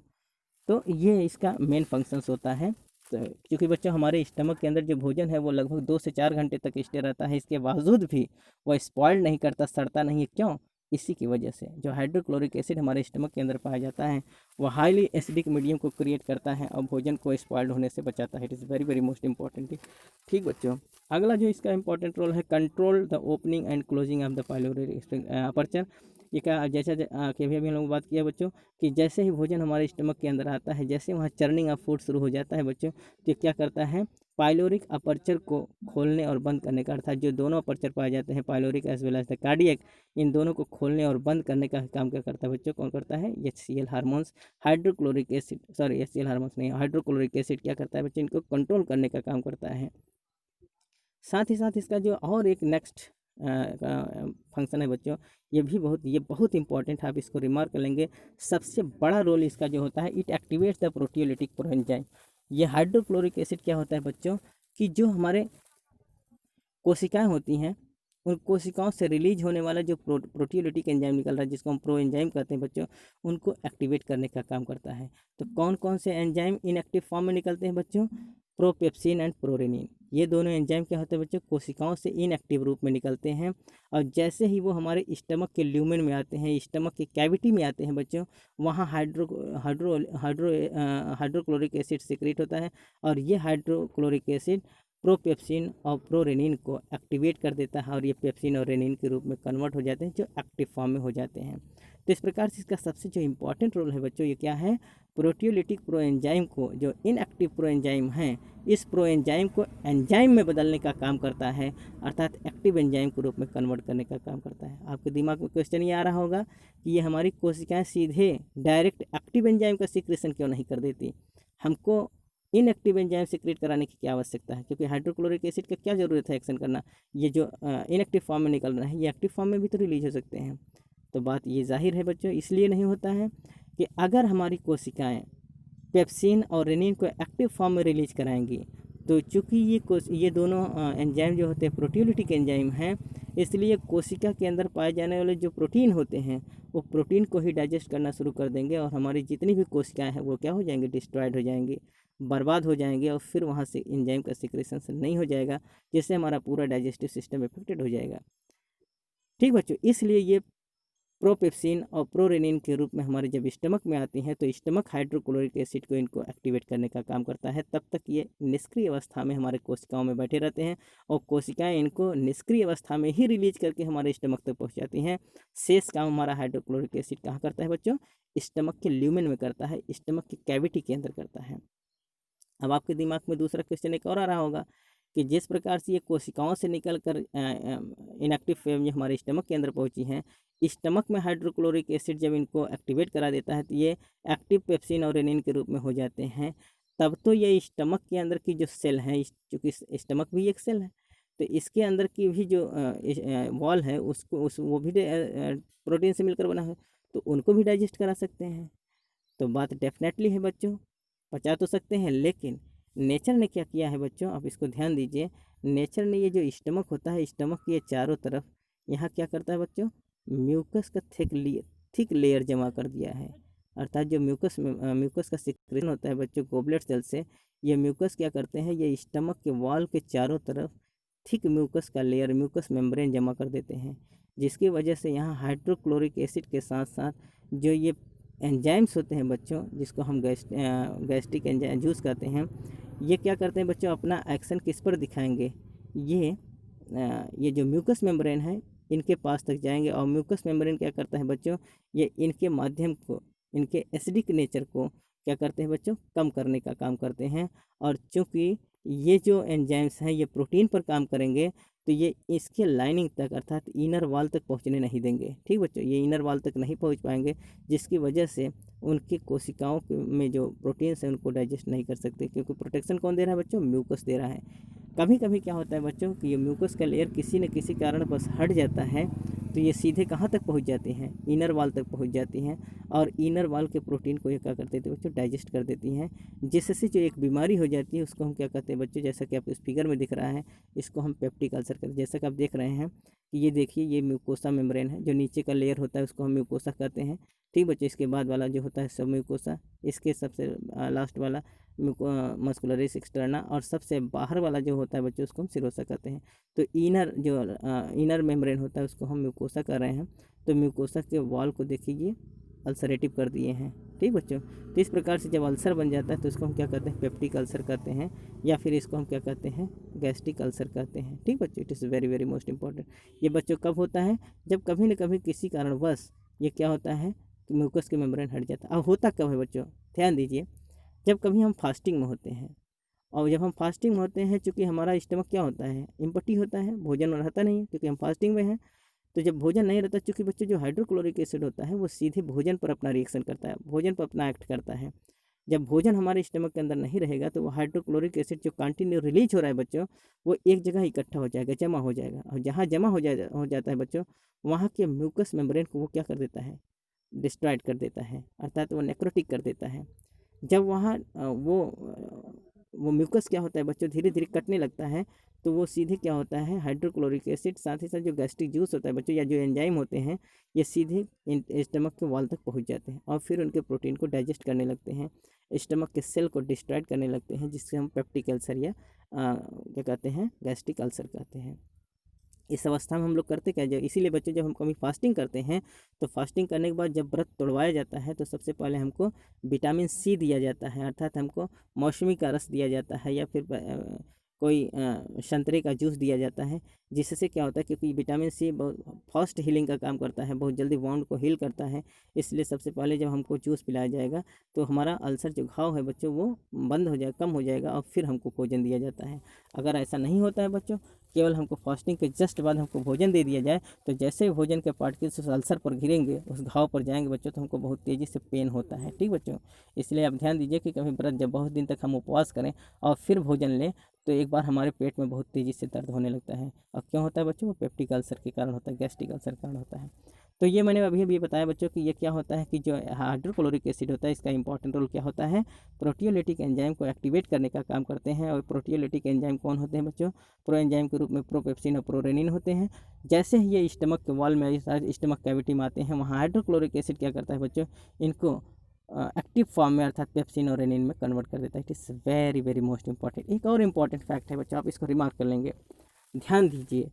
तो ये इसका मेन फंक्शंस होता है। तो क्योंकि बच्चों हमारे स्टमक के अंदर जो भोजन है वो लगभग 2 से 4 घंटे तक स्टे रहता है, इसके बावजूद भी वो स्पॉइल्ड नहीं करता, सड़ता नहीं है। क्यों? इसी की वजह से जो हाइड्रोक्लोरिक एसिड हमारे स्टमक के अंदर पाया जाता है वो हाईली एसिडिक मीडियम को क्रिएट करता है और भोजन को स्पॉइल्ड होने से बचाता है। It is very very most important. ठीक बच्चों, अगला जो इसका इंपॉर्टेंट रोल है, control the opening and closing of the pylori aperture. ये क्या, जैसा कि अभी हम लोग बात किया बच्चों कि जैसे ही भोजन हमारे स्टमक के अंदर आता है, जैसे वहाँ चर्निंग ऑफ फूड शुरू हो जाता है बच्चों, तो क्या करता है? पाइलोरिक अपर्चर को खोलने और बंद करने का, अर्थात जो दोनों अपर्चर पाए जाते हैं pyloric as well as the cardiac, इन दोनों को खोलने और बंद करने का काम क्या करता है बच्चों? कौन करता है? HCl hormones. Hydrochloric acid, sorry HCl hormones नहीं, हाइड्रोक्लोरिक एसिड क्या करता है बच्चों? इनको कंट्रोल करने का काम करता है। साथ ही साथ इसका जो और एक नेक्स्ट फंक्शन है बच्चों, ये बहुत इंपॉर्टेंट है, आप इसको रिमार्क कर लेंगे। सबसे बड़ा रोल इसका जो होता है, it activates the proteolytic proenzyme. ये हाइड्रोक्लोरिक एसिड क्या होता है बच्चों कि जो हमारे कोशिकाएं होती हैं उन कोशिकाओं से रिलीज होने वाला जो प्रोटियोलिटिक एंजाइम निकल रहा है, जिसको हम प्रो एंजाइम कहते हैं बच्चों, उनको एक्टिवेट करने का काम करता है। तो कौन कौन से एंजाइम इनएक्टिव फॉर्म में निकलते हैं बच्चों? Propepsin and prorennin. ये दोनों एंजाइम क्या होते हैं बच्चों, कोशिकाओं से इनएक्टिव रूप में निकलते हैं, और जैसे ही वो हमारे स्टमक के ल्यूमेन में आते हैं, स्टमक के कैविटी में आते हैं बच्चों, वहाँ hydro hydro hydro hydrochloric acid secrete होता है, और ये हाइड्रोक्लोरिक एसिड प्रोपेप्सिन और प्रोरेनिन को एक्टिवेट कर देता है, और ये पेप्सिन और रेनिन के रूप में कन्वर्ट हो जाते हैं, जो एक्टिव फॉर्म में हो जाते हैं। तो इस प्रकार से इसका सबसे जो इम्पॉर्टेंट रोल है बच्चों, ये क्या है, प्रोटियोलिटिक प्रोएंजाइम को, जो इनएक्टिव प्रोएंजाइम हैं, इस प्रोएंजाइम को एंजाइम में बदलने का काम करता है, अर्थात एक्टिव एंजाइम के रूप में कन्वर्ट करने का काम करता है। आपके दिमाग में क्वेश्चन ये आ रहा होगा कि ये हमारी कोशिकाएं सीधे डायरेक्ट एक्टिव एंजाइम का सिक्रेशन क्यों नहीं कर देती, हमको इनएक्टिव एंजाइम सिक्रेट कराने की क्या आवश्यकता है, क्योंकि हाइड्रोक्लोरिक एसिड का क्या ज़रूरत है एक्शन करना, ये जो इनएक्टिव फॉर्म में निकल रहा है, ये एक्टिव फॉर्म में भी तो रिलीज हो सकते हैं। तो बात ये जाहिर है बच्चों, इसलिए नहीं होता है कि अगर हमारी कोशिकाएं पेप्सिन और रेनिन को एक्टिव फॉर्म में रिलीज कराएंगी, तो चूँकि ये दोनों एंजाइम जो होते हैं प्रोटियोलिटिक एंजाइम हैं, इसलिए कोशिका के अंदर पाए जाने वाले जो प्रोटीन होते हैं, वो प्रोटीन को ही डाइजेस्ट करना शुरू कर देंगे, और हमारी जितनी भी कोशिकाएं हैं वो क्या हो जाएंगी, डिस्ट्रॉयड हो जाएंगी, बर्बाद हो जाएंगे, और फिर वहाँ से एंजाइम का सिक्रेशन नहीं हो जाएगा, जिससे हमारा पूरा डाइजेस्टिव सिस्टम इफेक्टेड हो जाएगा। ठीक बच्चों, इसलिए ये प्रोपेप्सिन और प्रोरेनिन के रूप में हमारे जब स्टमक में आती हैं, तो स्टमक हाइड्रोक्लोरिक एसिड को इनको एक्टिवेट करने का काम करता है। तब तक ये निष्क्रिय अवस्था में हमारे कोशिकाओं में बैठे रहते हैं, और कोशिकाएं इनको निष्क्रिय अवस्था में ही रिलीज करके हमारे स्टमक तक पहुंच जाती हैं। शेष काम हमारा हाइड्रोक्लोरिक एसिड कहाँ करता है बच्चों, स्टमक के ल्यूमेन में करता है, स्टमक की कैविटी के अंदर करता है। अब आपके दिमाग में दूसरा क्वेश्चन एक और आ रहा होगा कि जिस प्रकार से ये कोशिकाओं से निकल कर इनएक्टिव फेम जो हमारे स्टमक के अंदर पहुंची हैं, स्टमक में हाइड्रोक्लोरिक एसिड जब इनको एक्टिवेट करा देता है, तो ये एक्टिव पेप्सिन और रेनिन के रूप में हो जाते हैं। तब तो ये स्टमक के अंदर की जो सेल हैं, चूँकि स्टमक भी एक सेल है, तो इसके अंदर की भी जो वॉल है उसको वो भी प्रोटीन से मिलकर बना है, तो उनको भी डाइजेस्ट करा सकते हैं। तो बात डेफिनेटली है बच्चों, पचा तो सकते हैं, लेकिन नेचर ने क्या किया है बच्चों, आप इसको ध्यान दीजिए। नेचर ने ये जो स्टमक होता है, स्टमक के चारों तरफ यहाँ क्या करता है बच्चों, म्यूकस का थिक लेयर जमा कर दिया है। अर्थात जो म्यूकस का सिक्रेशन होता है बच्चों गोबलेट सेल से, ये म्यूकस क्या करते हैं, ये स्टमक के वॉल के चारों तरफ थिक म्यूकस का लेयर, म्यूकस मेम्ब्रेन जमा कर देते हैं, जिसकी वजह से यहाँ हाइड्रोक्लोरिक एसिड के साथ साथ जो ये एंजाइम्स होते हैं बच्चों, जिसको हम गैस्ट्रिक एंजाइम जूस कहते हैं, ये क्या करते हैं बच्चों, अपना एक्शन किस पर दिखाएंगे, ये जो म्यूकस मेम्ब्रेन है इनके पास तक जाएंगे, और म्यूकस मेम्ब्रेन क्या करता है बच्चों, ये इनके माध्यम को, इनके एसिडिक नेचर को क्या करते हैं बच्चों, कम करने का काम करते हैं। और चूँकि ये जो एंजाइम्स हैं ये प्रोटीन पर काम करेंगे, तो ये इसके लाइनिंग तक अर्थात इनर वॉल तक पहुंचने नहीं देंगे। ठीक बच्चों, ये इनर वॉल तक नहीं पहुंच पाएंगे, जिसकी वजह से उनकी कोशिकाओं में जो प्रोटीन्स हैं उनको डाइजेस्ट नहीं कर सकते, क्योंकि प्रोटेक्शन कौन दे रहा है बच्चों, म्यूकस दे रहा है। कभी कभी क्या होता है बच्चों कि ये म्यूकस का लेयर किसी न किसी कारण बस हट जाता है, तो ये सीधे कहाँ तक पहुँच जाती हैं, इनर वॉल तक पहुँच जाती हैं, और इनर वॉल के प्रोटीन को ये क्या कर देते हैं बच्चों, डाइजेस्ट कर देती हैं, जिससे जो एक बीमारी हो जाती है उसको हम क्या कहते हैं बच्चों, जैसा कि आप इस फिगर में दिख रहा है, इसको हम पेप्टिक अल्सर कहते हैं। जैसा कि आप देख रहे हैं कि ये देखिए, ये म्यूकोसा मेम्ब्रेन है, जो नीचे का लेयर होता है उसको हम म्यूकोसा कहते हैं। ठीक बच्चों, इसके बाद वाला जो होता है सब म्यूकोसा, इसके सबसे लास्ट वाला मस्कुलरिस एक्सटर्ना, और सबसे बाहर वाला जो होता है बच्चों उसको हम सिरोसा कहते हैं। तो इनर मेम्ब्रेन होता है उसको हम म्यूकोसा कर रहे हैं। तो म्यूकोसा के वॉल को देखिए अल्सरेटिव कर दिए हैं। ठीक बच्चों, तो इस प्रकार से जब अल्सर बन जाता है तो इसको हम क्या कहते हैं, पेप्टिक अल्सर कहते हैं, या फिर इसको हम क्या कहते हैं, गैस्ट्रिक अल्सर कहते हैं। ठीक बच्चों, it is very very most important. ये बच्चों कब होता है, जब कभी न कभी किसी कारणवश ये क्या होता है कि म्यूकस के मेम्ब्रेन हट जाता है। अब होता कब है बच्चों, ध्यान दीजिए, जब कभी हम फास्टिंग में होते हैं, और जब हम फास्टिंग में होते हैं, चूँकि हमारा स्टमक क्या होता है, इम्पटी होता है, भोजन रहता नहीं है क्योंकि हम फास्टिंग में हैं। तो जब भोजन नहीं रहता, चूँकि बच्चों जो हाइड्रोक्लोरिक एसिड होता है वो सीधे भोजन पर अपना रिएक्शन करता है, भोजन पर अपना एक्ट करता है। जब भोजन हमारे स्टमक के अंदर नहीं रहेगा, तो वो हाइड्रोक्लोरिक एसिड जो कंटिन्यू रिलीज हो रहा है बच्चों, वो एक जगह इकट्ठा हो जाएगा, जमा हो जाएगा, और जहाँ जमा हो जाता है बच्चों, वहाँ के म्यूकस मेम्ब्रेन को वो क्या कर देता है, डिस्ट्रॉयड कर देता है, अर्थात वो नेक्रोटिक कर देता है। जब वहाँ वो वो म्यूकस क्या होता है बच्चों, धीरे धीरे कटने लगता है, तो वो सीधे क्या होता है, हाइड्रोक्लोरिक एसिड, साथ ही साथ जो गैस्ट्रिक जूस होता है बच्चों, या जो एंजाइम होते हैं, ये सीधे स्टमक के वॉल तक पहुंच जाते हैं और फिर उनके प्रोटीन को डाइजेस्ट करने लगते हैं, स्टमक के सेल को डिस्ट्रॉय करने लगते हैं, जिससे हम पेप्टिक अल्सर या क्या कहते हैं, गैस्ट्रिक अल्सर कहते हैं। इस अवस्था में हम लोग करते क्या, जब इसीलिए बच्चों जब हम कभी फास्टिंग करते हैं तो फास्टिंग करने के बाद जब व्रत तोड़वाया जाता है तो सबसे पहले हमको विटामिन सी दिया जाता है, अर्थात हमको मौसमी का रस दिया जाता है, या फिर कोई संतरे का जूस दिया जाता है, जिससे क्या होता है, क्योंकि विटामिन सी बहुत फास्ट हीलिंग का काम करता है, बहुत जल्दी वाउंड को हील करता है, इसलिए सबसे पहले जब हमको जूस पिलाया जाएगा तो हमारा अल्सर जो घाव है बच्चों वो बंद हो जाएगा, कम हो जाएगा, और फिर हमको भोजन दिया जाता है। अगर ऐसा नहीं होता है बच्चों, केवल हमको फास्टिंग के जस्ट बाद हमको भोजन दे दिया जाए, तो जैसे ही भोजन के पार्टिकल्स उस अल्सर पर गिरेंगे, उस घाव पर जाएंगे बच्चों, तो हमको बहुत तेज़ी से पेन होता है। ठीक बच्चों, इसलिए आप ध्यान दीजिए कि कभी व्रत जब बहुत दिन तक हम उपवास करें और फिर भोजन लें, तो एक बार हमारे पेट में बहुत तेज़ी से दर्द होने लगता है। और क्यों होता है बच्चों, वो पेप्टिक अल्सर के कारण होता है, गैस्ट्रिक अल्सर के कारण होता है। तो ये मैंने अभी अभी बताया बच्चों कि ये क्या होता है, कि जो हाइड्रोक्लोरिक एसिड होता है, इसका इंपॉर्टेंट रोल क्या होता है, प्रोटियोलिटिक एंजाइम को एक्टिवेट करने का काम करते हैं। और प्रोटियोलिटिक एंजाइम कौन होते हैं बच्चों, प्रो एंजाइम के रूप में प्रोपेप्सिन और प्रोरेनिन होते हैं। जैसे ही ये स्टमक के वॉल में, स्टमक कैविटी में आते हैं, वहाँ हाइड्रोक्लोरिक एसिड क्या करता है बच्चों, इनको एक्टिव फॉर्म में अर्थात पेप्सिन और रेनिन में कन्वर्ट कर देता है। It is very very most important. एक और इम्पॉर्टेंट फैक्ट है बच्चों, आप इसको रिमार्क कर लेंगे, ध्यान दीजिए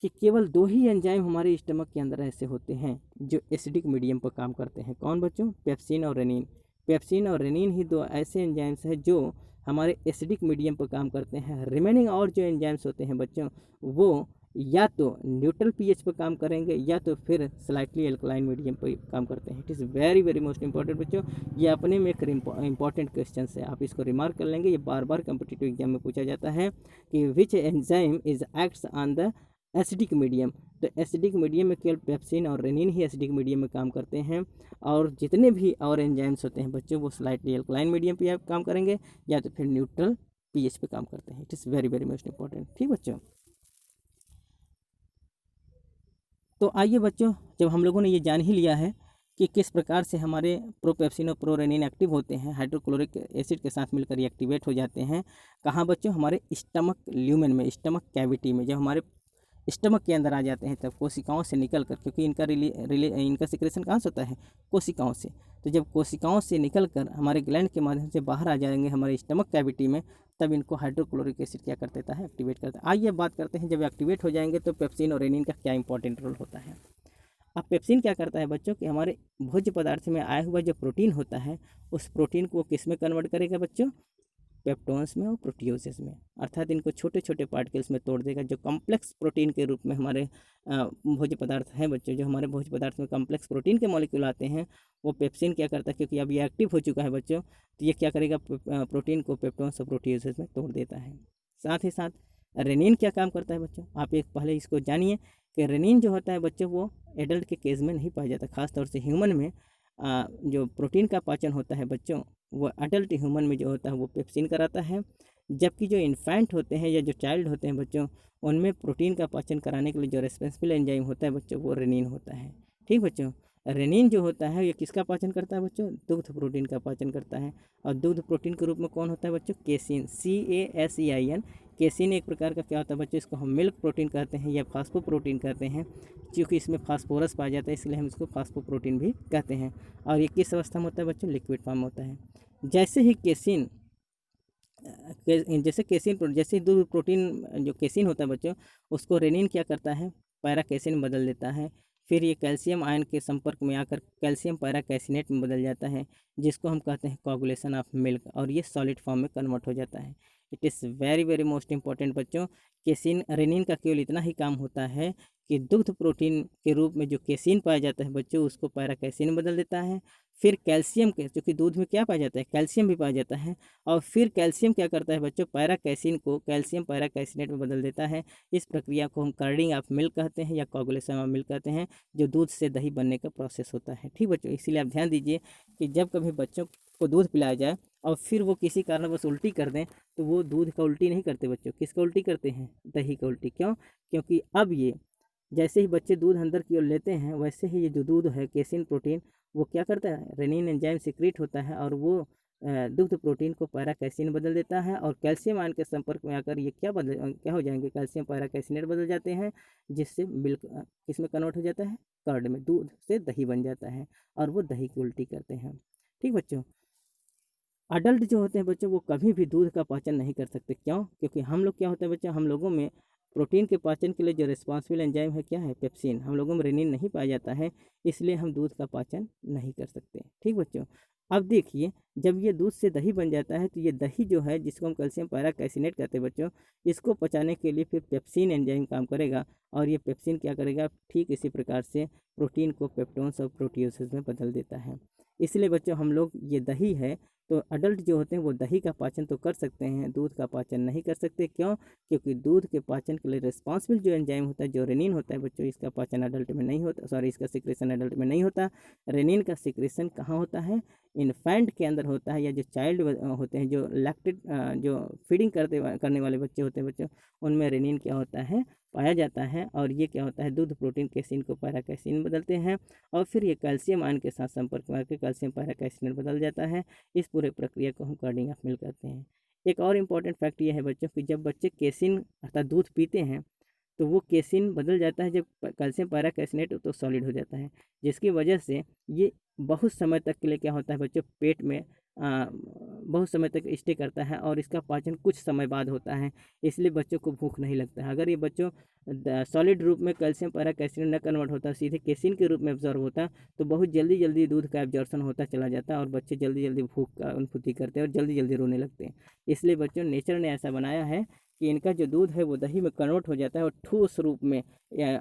कि केवल 2 ही एंजाइम हमारे स्टमक के अंदर ऐसे होते हैं जो एसिडिक मीडियम पर काम करते हैं। कौन बच्चों, पेप्सिन और रेनिन। पेप्सिन और रेनिन ही 2 ऐसे एंजाइम्स हैं जो हमारे एसिडिक मीडियम पर काम करते हैं। रिमेनिंग और जो एंजाइम्स होते हैं बच्चों, वो या तो न्यूट्रल पीएच पर काम करेंगे या तो फिर स्लाइटली एल्कलाइन मीडियम पर काम करते हैं। It is very very most important बच्चों, ये अपने में एक इंपॉर्टेंट क्वेश्चन है, आप इसको रिमार्क कर लेंगे। ये बार बार कम्पिटिटिव एग्जाम में पूछा जाता है कि which enzyme is acts on the acidic medium. तो एसिडिक मीडियम में केवल पेप्सिन और रेनिन ही एसिडिक मीडियम में काम करते हैं, और जितने भी और एंजाइम्स होते हैं बच्चों, वो स्लाइटली एल्कलाइन मीडियम पे काम करेंगे या तो फिर न्यूट्रल पीएच पे काम करते हैं। It is very very most important. ठीक बच्चों, तो आइए बच्चों, जब हम लोगों ने ये जान ही लिया है कि किस प्रकार से हमारे प्रोपेप्सिन और प्रोरेनिन एक्टिव होते हैं, हाइड्रोक्लोरिक एसिड के साथ मिलकर ये एक्टिवेट हो जाते हैं, कहाँ बच्चों, हमारे स्टमक ल्यूमेन में, स्टमक कैविटी में। जब हमारे स्टमक के अंदर आ जाते हैं तब कोशिकाओं से निकल कर, क्योंकि इनका सिक्रेशन कहाँ से होता है, कोशिकाओं से। तो जब कोशिकाओं से निकल कर हमारे ग्लैंड के माध्यम से बाहर आ जाएंगे हमारे स्टमक कैविटी में, तब इनको हाइड्रोक्लोरिक एसिड क्या कर देता है, एक्टिवेट करता है। आइए बात करते हैं, जब एक्टिवेट हो जाएंगे तो पेप्सिन और रेनिन का क्या इंपॉर्टेंट रोल होता है। अब पेप्सिन क्या करता है बच्चों, कि हमारे भोज्य पदार्थ में आया हुआ जो प्रोटीन होता है, उस प्रोटीन को किस में कन्वर्ट करेगा बच्चों, पेप्टोन्स में और प्रोटियोसिस में, अर्थात इनको छोटे छोटे पार्टिकल्स में तोड़ देगा। जो कॉम्प्लेक्स प्रोटीन के रूप में हमारे भोज्य पदार्थ हैं बच्चों, जो हमारे भोज्य पदार्थ में कॉम्प्लेक्स प्रोटीन के मॉलिक्यूल आते हैं, वो पेप्सिन क्या करता है, क्योंकि अब ये एक्टिव हो चुका है बच्चों, तो ये क्या करेगा, प्रोटीन को पेप्टोन्स और प्रोटियोसिस में तोड़ देता है। साथ ही साथ रेनिन क्या काम करता है बच्चों, आप एक पहले इसको जानिए कि रेनिन जो होता है बच्चों, वो एडल्ट के केस में नहीं पाया जाता, खासतौर से ह्यूमन में जो प्रोटीन का पाचन होता है बच्चों, वो अडल्ट ह्यूमन में जो होता है वो पेप्सिन कराता है। जबकि जो इन्फेंट होते हैं या जो चाइल्ड होते हैं बच्चों, उनमें प्रोटीन का पाचन कराने के लिए जो रेस्पॉन्सिबल एंजाइम होता है बच्चों, वो रेनिन होता है। ठीक बच्चों, रेनिन जो होता है ये किसका पाचन करता है बच्चों, दुग्ध प्रोटीन का पाचन करता है। और दुग्ध प्रोटीन के रूप में कौन होता है बच्चों, केसिन, CASEIN। केसिन एक प्रकार का क्या होता है बच्चों, इसको हम मिल्क प्रोटीन कहते हैं या फास्फो प्रोटीन कहते हैं, क्योंकि इसमें फास्फोरस पाया जाता है, इसलिए हम इसको फास्फो प्रोटीन भी कहते हैं। और ये किस अवस्था में होता है बच्चों, लिक्विड फॉर्म होता है। जैसे ही केसिन जैसे दूध प्रोटीन जो केसिन होता है बच्चों, उसको रेनिन क्या करता है, पैरा कैसिन में बदल देता है। फिर ये कैल्शियम आयन के संपर्क में आकर कैल्शियम पैरा कैसिनेट में बदल जाता है, जिसको हम कहते हैं कोगुलेशन ऑफ मिल्क, और ये सॉलिड फॉर्म में कन्वर्ट हो जाता है। It is very very most important बच्चों। केसिन रेनिन का केवल इतना ही काम होता है कि दुग्ध प्रोटीन के रूप में जो केसिन पाया जाता है बच्चों, उसको पैरा कैसिन में बदल देता है। फिर कैल्शियम के, क्योंकि दूध में क्या पाया जाता है, कैल्शियम भी पाया जाता है, और फिर कैल्शियम क्या करता है बच्चों, पैरा कैसिन को कैल्शियम पैरा कैसिनेट में बदल देता है। इस प्रक्रिया को हम कर्डिंग ऑफ मिल्क कहते हैं या कोगुलेशन ऑफ मिल्क कहते हैं, जो दूध से दही बनने का प्रोसेस होता है। ठीक बच्चों, इसीलिए आप ध्यान दीजिए कि जब कभी बच्चों को दूध पिलाया जाए और फिर वो किसी कारणवश उल्टी कर दें, तो वो दूध का उल्टी नहीं करते बच्चों, किसका उल्टी करते हैं, दही का उल्टी। क्यों, क्योंकि अब ये जैसे ही बच्चे दूध अंदर की ओर लेते हैं, वैसे ही ये जो दूध है केसिन प्रोटीन, वो क्या करता है, रेनिन एंजाइम सिक्रीट होता है, और वो दुग्ध प्रोटीन को पैरा कैसीन बदल देता है और कैल्शियम आयन के संपर्क में आकर ये क्या हो जाएंगे, कैल्शियम पैरा कैसिनेट बदल जाते हैं, जिससे मिल्क किस में कन्वर्ट हो जाता है, कर्ड में, दूध से दही बन जाता है और वो दही की उल्टी करते हैं। ठीक बच्चों, अडल्ट जो होते हैं बच्चों वो कभी भी दूध का पाचन नहीं कर सकते। क्यों? क्योंकि हम लोग क्या होता है बच्चों, हम लोगों में प्रोटीन के पाचन के लिए जो रिस्पॉन्सिबल एंजाइम है क्या है, पेप्सिन, हम लोगों में रेनिन नहीं पाया जाता है, इसलिए हम दूध का पाचन नहीं कर सकते। ठीक बच्चों, अब देखिए जब ये दूध से दही बन जाता है तो ये दही जो है जिसको हम कैल्शियम पैराकैसिनेट कहते हैं बच्चों, इसको पचाने के लिए फिर पेप्सिन एंजाइम काम करेगा और ये पेप्सिन क्या करेगा, ठीक इसी प्रकार से प्रोटीन को पेप्टोन्स और प्रोटियोसिस में बदल देता है। इसलिए बच्चों हम लोग ये दही है तो अडल्ट जो होते हैं वो दही का पाचन तो कर सकते हैं, दूध का पाचन नहीं कर सकते। क्यों? क्योंकि दूध के पाचन के लिए रिस्पॉन्सिबल जो एंजाइम होता है, जो रेनिन होता है बच्चों, इसका पाचन अडल्ट में नहीं होता, सॉरी इसका सिक्रेशन अडल्ट में नहीं होता। रेनिन का सिक्रेशन कहाँ होता है, इन्फेंट के अंदर होता है, या जो चाइल्ड होते हैं, जो लैक्टेड जो फीडिंग करने वाले बच्चे होते हैं बच्चों, उनमें रेनिन क्या होता है, पाया जाता है और ये क्या होता है, दूध प्रोटीन कैसीन को पैरा कैसीन बदलते हैं और फिर ये कैल्शियम आयन के साथ संपर्क में आकर कैल्शियम पैरा कैसीन बदल जाता है। इस पूरे प्रक्रिया को हम कार्डिंग ऑफ मिल्क कहते हैं। एक और इम्पॉर्टेंट फैक्ट ये है बच्चों कि जब बच्चे केसिन अर्थात दूध पीते हैं तो वो केसिन बदल जाता है, जब कैल्शियम पैरा कैसिनेट तो सॉलिड हो जाता है, जिसकी वजह से ये बहुत समय तक के लिए क्या होता है बच्चों, पेट में बहुत समय तक स्टे करता है और इसका पाचन कुछ समय बाद होता है, इसलिए बच्चों को भूख नहीं लगता है। अगर ये बच्चों सॉलिड रूप में कैल्शियम पैरा कैसिनेट न कन्वर्ट होता, सीधे केसिन के रूप में एब्जॉर्व होता, तो बहुत जल्दी जल्दी दूध का एब्जॉर्प्शन होता चला जाता है और बच्चे जल्दी जल्दी भूख का अनुभूति करते हैं और जल्दी जल्दी रोने लगते हैं। इसलिए बच्चों नेचर ने ऐसा बनाया है कि इनका जो दूध है वो दही में कन्वर्ट हो जाता है और ठोस रूप में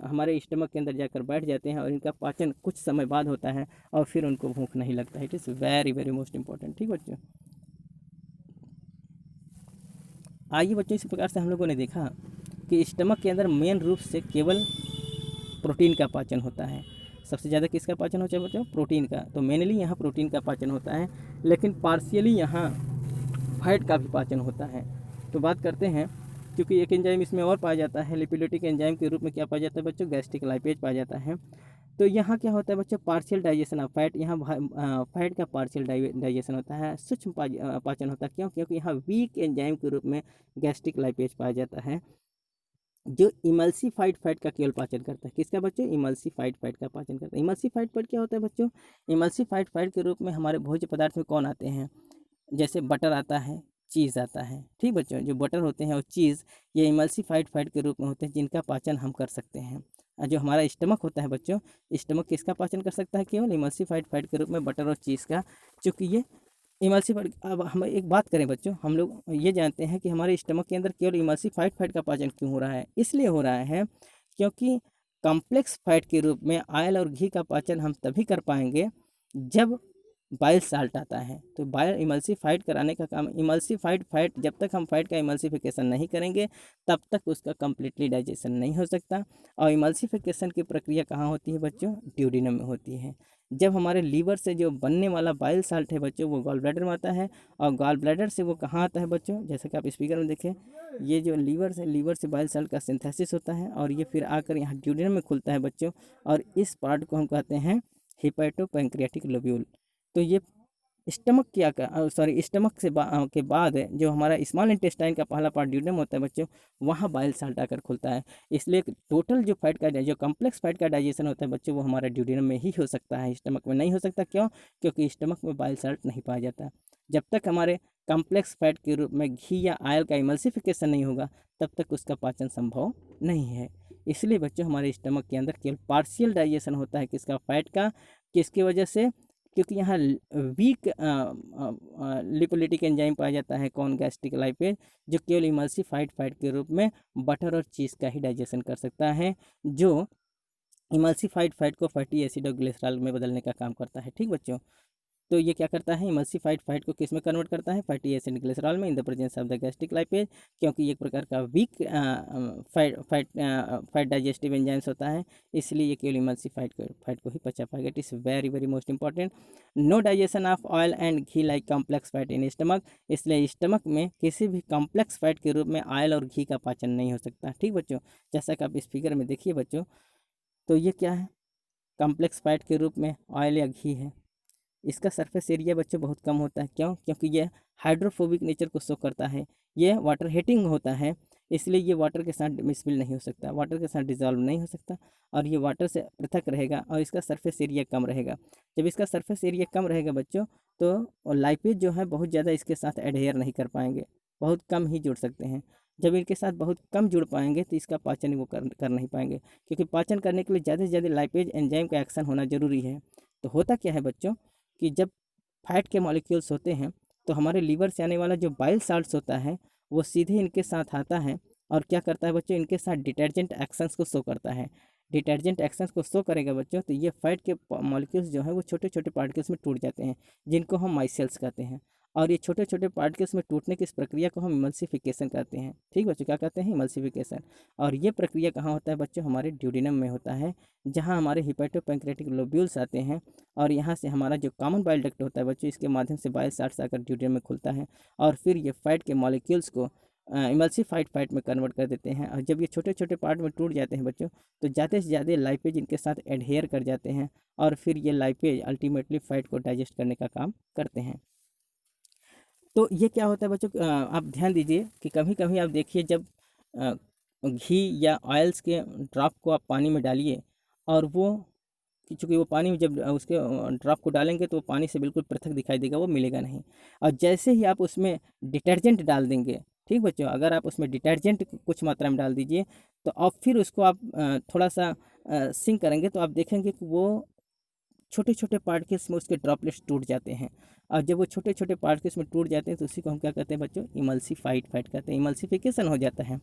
हमारे स्टमक के अंदर जाकर बैठ जाते हैं और इनका पाचन कुछ समय बाद होता है और फिर उनको भूख नहीं लगता है। It is very very most important. ठीक बच्चों, आइए बच्चों इस प्रकार से हम लोगों ने देखा कि स्टमक के अंदर मेन रूप से केवल प्रोटीन का पाचन होता है। सबसे ज़्यादा किसका पाचन होता है बच्चों, प्रोटीन का। तो मेनली यहाँ प्रोटीन का पाचन होता है, लेकिन पार्शियली यहाँ फैट का भी पाचन होता है। तो बात करते हैं, क्योंकि एक एंजाइम इसमें और पाया जाता है, लिपिलिटिक एंजाइम के रूप में क्या पाया जाता है बच्चों, गैस्ट्रिक लाइपेज पाया जाता है। तो यहाँ क्या होता है बच्चों, पार्शियल डाइजेशन ऑफ फैट, यहाँ फैट का पार्शियल डाइजेशन होता है, सूक्ष्म पाचन होता है। क्यों? क्योंकि यहाँ वीक एंजाइम के रूप में गैस्ट्रिक लाइपेज पाया जाता है, जो इमल्सिफाइड फैट का केवल पाचन करता है। किसका बच्चों, इमल्सिफाइड फैट का पाचन करता है। इमल्सिफाइड फैट क्या होता है बच्चों, इमल्सिफाइड फैट के रूप में हमारे भोज्य पदार्थ में कौन आते हैं, जैसे बटर आता है, चीज़ आता है। ठीक बच्चों, जो बटर होते हैं और चीज़, ये इमल्सिफाइड फैट के रूप में होते हैं जिनका पाचन हम कर सकते हैं। जो हमारा स्टमक होता है बच्चों, स्टमक किसका पाचन कर सकता है, केवल इमल्सिफाइड फैट के रूप में बटर और चीज़ का। चूँकि ये इमल्सिफाइड, अब हम एक बात करें बच्चों, हम लोग ये जानते हैं कि हमारे स्टमक के अंदर केवल इमल्सिफाइड फैट का पाचन क्यों हो रहा है, इसलिए हो रहा है क्योंकि कॉम्प्लेक्स फैट के रूप में ऑयल और घी का पाचन हम तभी कर पाएंगे जब बाइल साल्ट आता है। तो बाइल इमल्सिफाइड कराने का काम, इमल्सिफाइड फैट, जब तक हम फैट का इमल्सिफिकेशन नहीं करेंगे तब तक उसका कम्प्लीटली डाइजेशन नहीं हो सकता। और इमल्सिफिकेशन की प्रक्रिया कहाँ होती है बच्चों, ड्यूडेनम में होती है। जब हमारे लीवर से जो बनने वाला बाइल साल्ट है बच्चों, वो गॉल ब्लैडर में आता है और गॉल ब्लैडर से वो कहाँ आता है बच्चों, जैसे कि आप स्पीकर में देखें, ये जो लीवर से बाइल साल्ट का सिंथेसिस होता है और ये फिर आकर यहाँ ड्यूडेनम में खुलता है बच्चों, और इस पार्ट को हम कहते हैं हिपैटो पैंक्रियाटिक लोब्यूल। तो ये स्टमक स्टमक के बाद जो हमारा स्मॉल इंटेस्टाइन का पहला पार्ट ड्यूडेनम होता है बच्चों, वहाँ बाइल साल्ट आकर खुलता है। इसलिए टोटल जो फैट का, जो कम्प्लेक्स फैट का डाइजेशन होता है बच्चों, वो हमारा ड्यूडेनम में ही हो सकता है, स्टमक में नहीं हो सकता। क्यों? क्योंकि स्टमक में बाइल साल्ट नहीं पाया जाता। जब तक हमारे कम्प्लेक्स फैट के रूप में घी या ऑयल का इमल्सिफिकेशन नहीं होगा तब तक उसका पाचन संभव नहीं है। इसलिए बच्चों हमारे स्टमक के अंदर केवल पार्शियल डाइजेशन होता है, किसका, फैट का। किसकी वजह से? क्योंकि यहाँ वीक लिपोलिटिक एंजाइम पाया जाता है, कौन, गैस्ट्रिक लाइपेज, जो केवल इमल्सिफाइड फैट के रूप में बटर और चीज़ का ही डाइजेशन कर सकता है, जो इमल्सिफाइड फैट को फैटी एसिड और ग्लिसरॉल में बदलने का काम करता है। ठीक बच्चों, तो ये क्या करता है, इमल्सिफाइड फैट को किस में कन्वर्ट करता है, फैटी एसिड ग्लिसरॉल में, in the presence of the gastric lipase. क्योंकि एक प्रकार का वीक फैट डाइजेस्टिव एंजाइम्स होता है, इसलिए ये केवल इमल्सिफाइड फैट को ही पचा पाएगा। It is very very most important. No digestion of oil and ghee like complex fat in stomach, इसलिए स्टमक में किसी भी कॉम्प्लेक्स फैट के रूप में ऑयल और घी का पाचन नहीं हो सकता। ठीक बच्चों, जैसा कि आप इस फिगर में देखिए बच्चों, तो ये क्या है, कॉम्प्लेक्स फैट के रूप में ऑयल या घी है। इसका सरफेस एरिया बच्चों बहुत कम होता है। क्यों? क्योंकि ये हाइड्रोफोबिक नेचर को शो करता है, ये वाटर हेटिंग होता है, इसलिए ये वाटर के साथ मिसफिल नहीं हो सकता, वाटर के साथ डिजॉल्व नहीं हो सकता, और ये वाटर से पृथक रहेगा और इसका सरफेस एरिया कम रहेगा। जब इसका सरफेस एरिया कम रहेगा बच्चों, तो लाइपेज जो है बहुत ज़्यादा इसके साथ एडहेयर नहीं कर पाएंगे, बहुत कम ही जुड़ सकते हैं। जब इनके साथ बहुत कम जुड़ पाएंगे तो इसका पाचन वो कर नहीं पाएंगे, क्योंकि पाचन करने के लिए ज़्यादा से ज़्यादा लाइपेज एंजाइम का एक्शन होना ज़रूरी है। तो होता क्या है बच्चों कि जब फैट के मॉलिक्यूल्स होते हैं तो हमारे लीवर से आने वाला जो बाइल साल्ट्स होता है वो सीधे इनके साथ आता है और क्या करता है बच्चों, इनके साथ डिटर्जेंट एक्शंस को शो करता है। डिटर्जेंट एक्शंस को शो करेगा बच्चों, तो ये फैट के मॉलिक्यूल्स जो है वो छोटे छोटे पार्टिकल्स में टूट जाते हैं, जिनको हम माइसेल्स कहते हैं। और ये छोटे छोटे पार्टिकल्स में टूटने की इस प्रक्रिया को हम इमल्सिफिकेशन कहते हैं। ठीक बच्चों, क्या कहते हैं? इमल्सिफिकेशन। और ये प्रक्रिया कहाँ होता है बच्चों? हमारे ड्यूडेनम में होता है, जहाँ हमारे हिपैटोपैंक्रेटिक लोब्यूल्स आते हैं, और यहाँ से हमारा जो कॉमन बाइल डक्ट होता है बच्चों, इसके माध्यम से बाइल साल्ट्स आकर ड्यूडेनम में खुलता है, और फिर ये फैट के मॉलिक्यूल्स को इमल्सिफाइड फैट में कन्वर्ट कर देते हैं। और जब ये छोटे छोटे पार्ट में टूट जाते हैं बच्चों, तो ज़्यादा से ज़्यादा लाइपेज इनके साथ एडहेयर कर जाते हैं, और फिर ये लाइपेज अल्टीमेटली फैट को डाइजेस्ट करने का काम करते हैं। तो ये क्या होता है बच्चों, आप ध्यान दीजिए कि कभी कभी आप देखिए जब अ, घी या ऑयल्स के ड्रॉप को आप पानी में डालिए, और वो चूँकि वो पानी में जब उसके ड्रॉप को डालेंगे तो वो पानी से बिल्कुल पृथक दिखाई देगा, वो मिलेगा नहीं। और जैसे ही आप उसमें डिटर्जेंट डाल देंगे, ठीक बच्चों, अगर आप उसमें डिटर्जेंट कुछ मात्रा में डाल दीजिए, तो अब फिर उसको आप थोड़ा सा सिंक करेंगे, तो आप देखेंगे कि वो छोटे छोटे पार्टिकल्स में उसके ड्रॉपलेट्स टूट जाते हैं। और जब वो छोटे छोटे पार्टिकल्स में टूट जाते हैं तो उसी को हम क्या कहते हैं बच्चों? इमल्सिफाइड फैट कहते हैं। इमल्सिफिकेशन हो जाता है,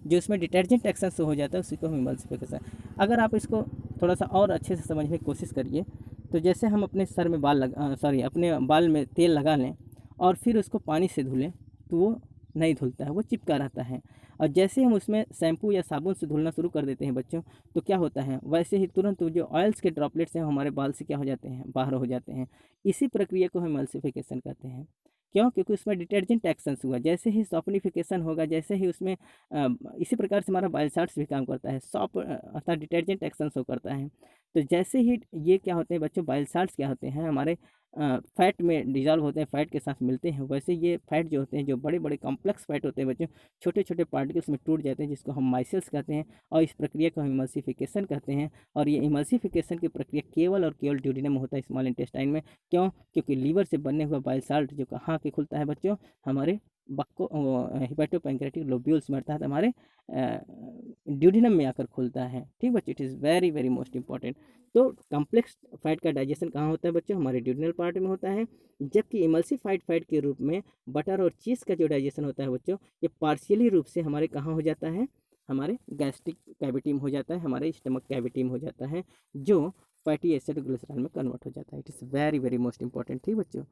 जो उसमें डिटर्जेंट एक्शन से हो जाता है उसी को हम इमल्सिफिकेशन। अगर आप इसको थोड़ा सा और अच्छे से समझने की कोशिश करिए, तो जैसे हम अपने सर में अपने बाल में तेल लगा लें और फिर उसको पानी से धुलें, तो वो नहीं धुलता है, वो चिपका रहता है। और जैसे हम उसमें शैम्पू या साबुन से धुलना शुरू कर देते हैं बच्चों, तो क्या होता है, वैसे ही तुरंत वो जो ऑयल्स के ड्रॉपलेट्स हैं हमारे बाल से क्या हो जाते हैं? बाहर हो जाते हैं। इसी प्रक्रिया को हम एमल्सिफिकेशन कहते हैं। क्यों? क्योंकि उसमें डिटर्जेंट एक्शंस हुआ, जैसे ही सॉफ्टनिफिकेशन होगा, जैसे ही उसमें इसी प्रकार से हमारा बाइल साल्ट्स भी काम करता है, अर्थात डिटर्जेंट एक्शन शो करता है। तो जैसे ही ये क्या होते हैं बच्चों, बाइल साल्ट्स क्या होते हैं, हमारे फैट में डिजॉल्व होते हैं, फैट के साथ मिलते हैं, वैसे ये फैट जो होते हैं, जो बड़े बड़े कॉम्प्लेक्स फैट होते हैं बच्चों, छोटे छोटे पार्टिकल्स में टूट जाते हैं, जिसको हम माइसेल्स कहते हैं, और इस प्रक्रिया को हम इमल्सिफिकेशन कहते हैं। और ये इमल्सिफिकेशन की प्रक्रिया केवल और केवल ड्यूडेनम में होता है, स्मॉल इंटेस्टाइन में। क्यों? क्योंकि लीवर से बनने हुआ बाइल साल्ट जो कहाँ के खुलता है बच्चों? हमारे बक्को हिपैटोपैंक्रेटिक लोब्यूल्स में, अर्थात हमारे ड्यूडेनम में आकर खुलता है। ठीक बच्चों, it is very very most important. तो कॉम्प्लेक्स फैट का डाइजेशन कहाँ होता है बच्चों? हमारे ड्यूडेनल पार्ट में होता है। जबकि इमल्सिफाइड फैट के रूप में बटर और चीज़ का जो डाइजेशन होता है बच्चों, ये पार्शियली रूप से हमारे कहाँ हो जाता है? हमारे गैस्ट्रिक कैविटी में हो जाता है, हमारे स्टमक कैविटी में हो जाता है, जो फैटी एसिड ग्लिसरॉल में कन्वर्ट हो जाता है। It is very very most important. ठीक बच्चों,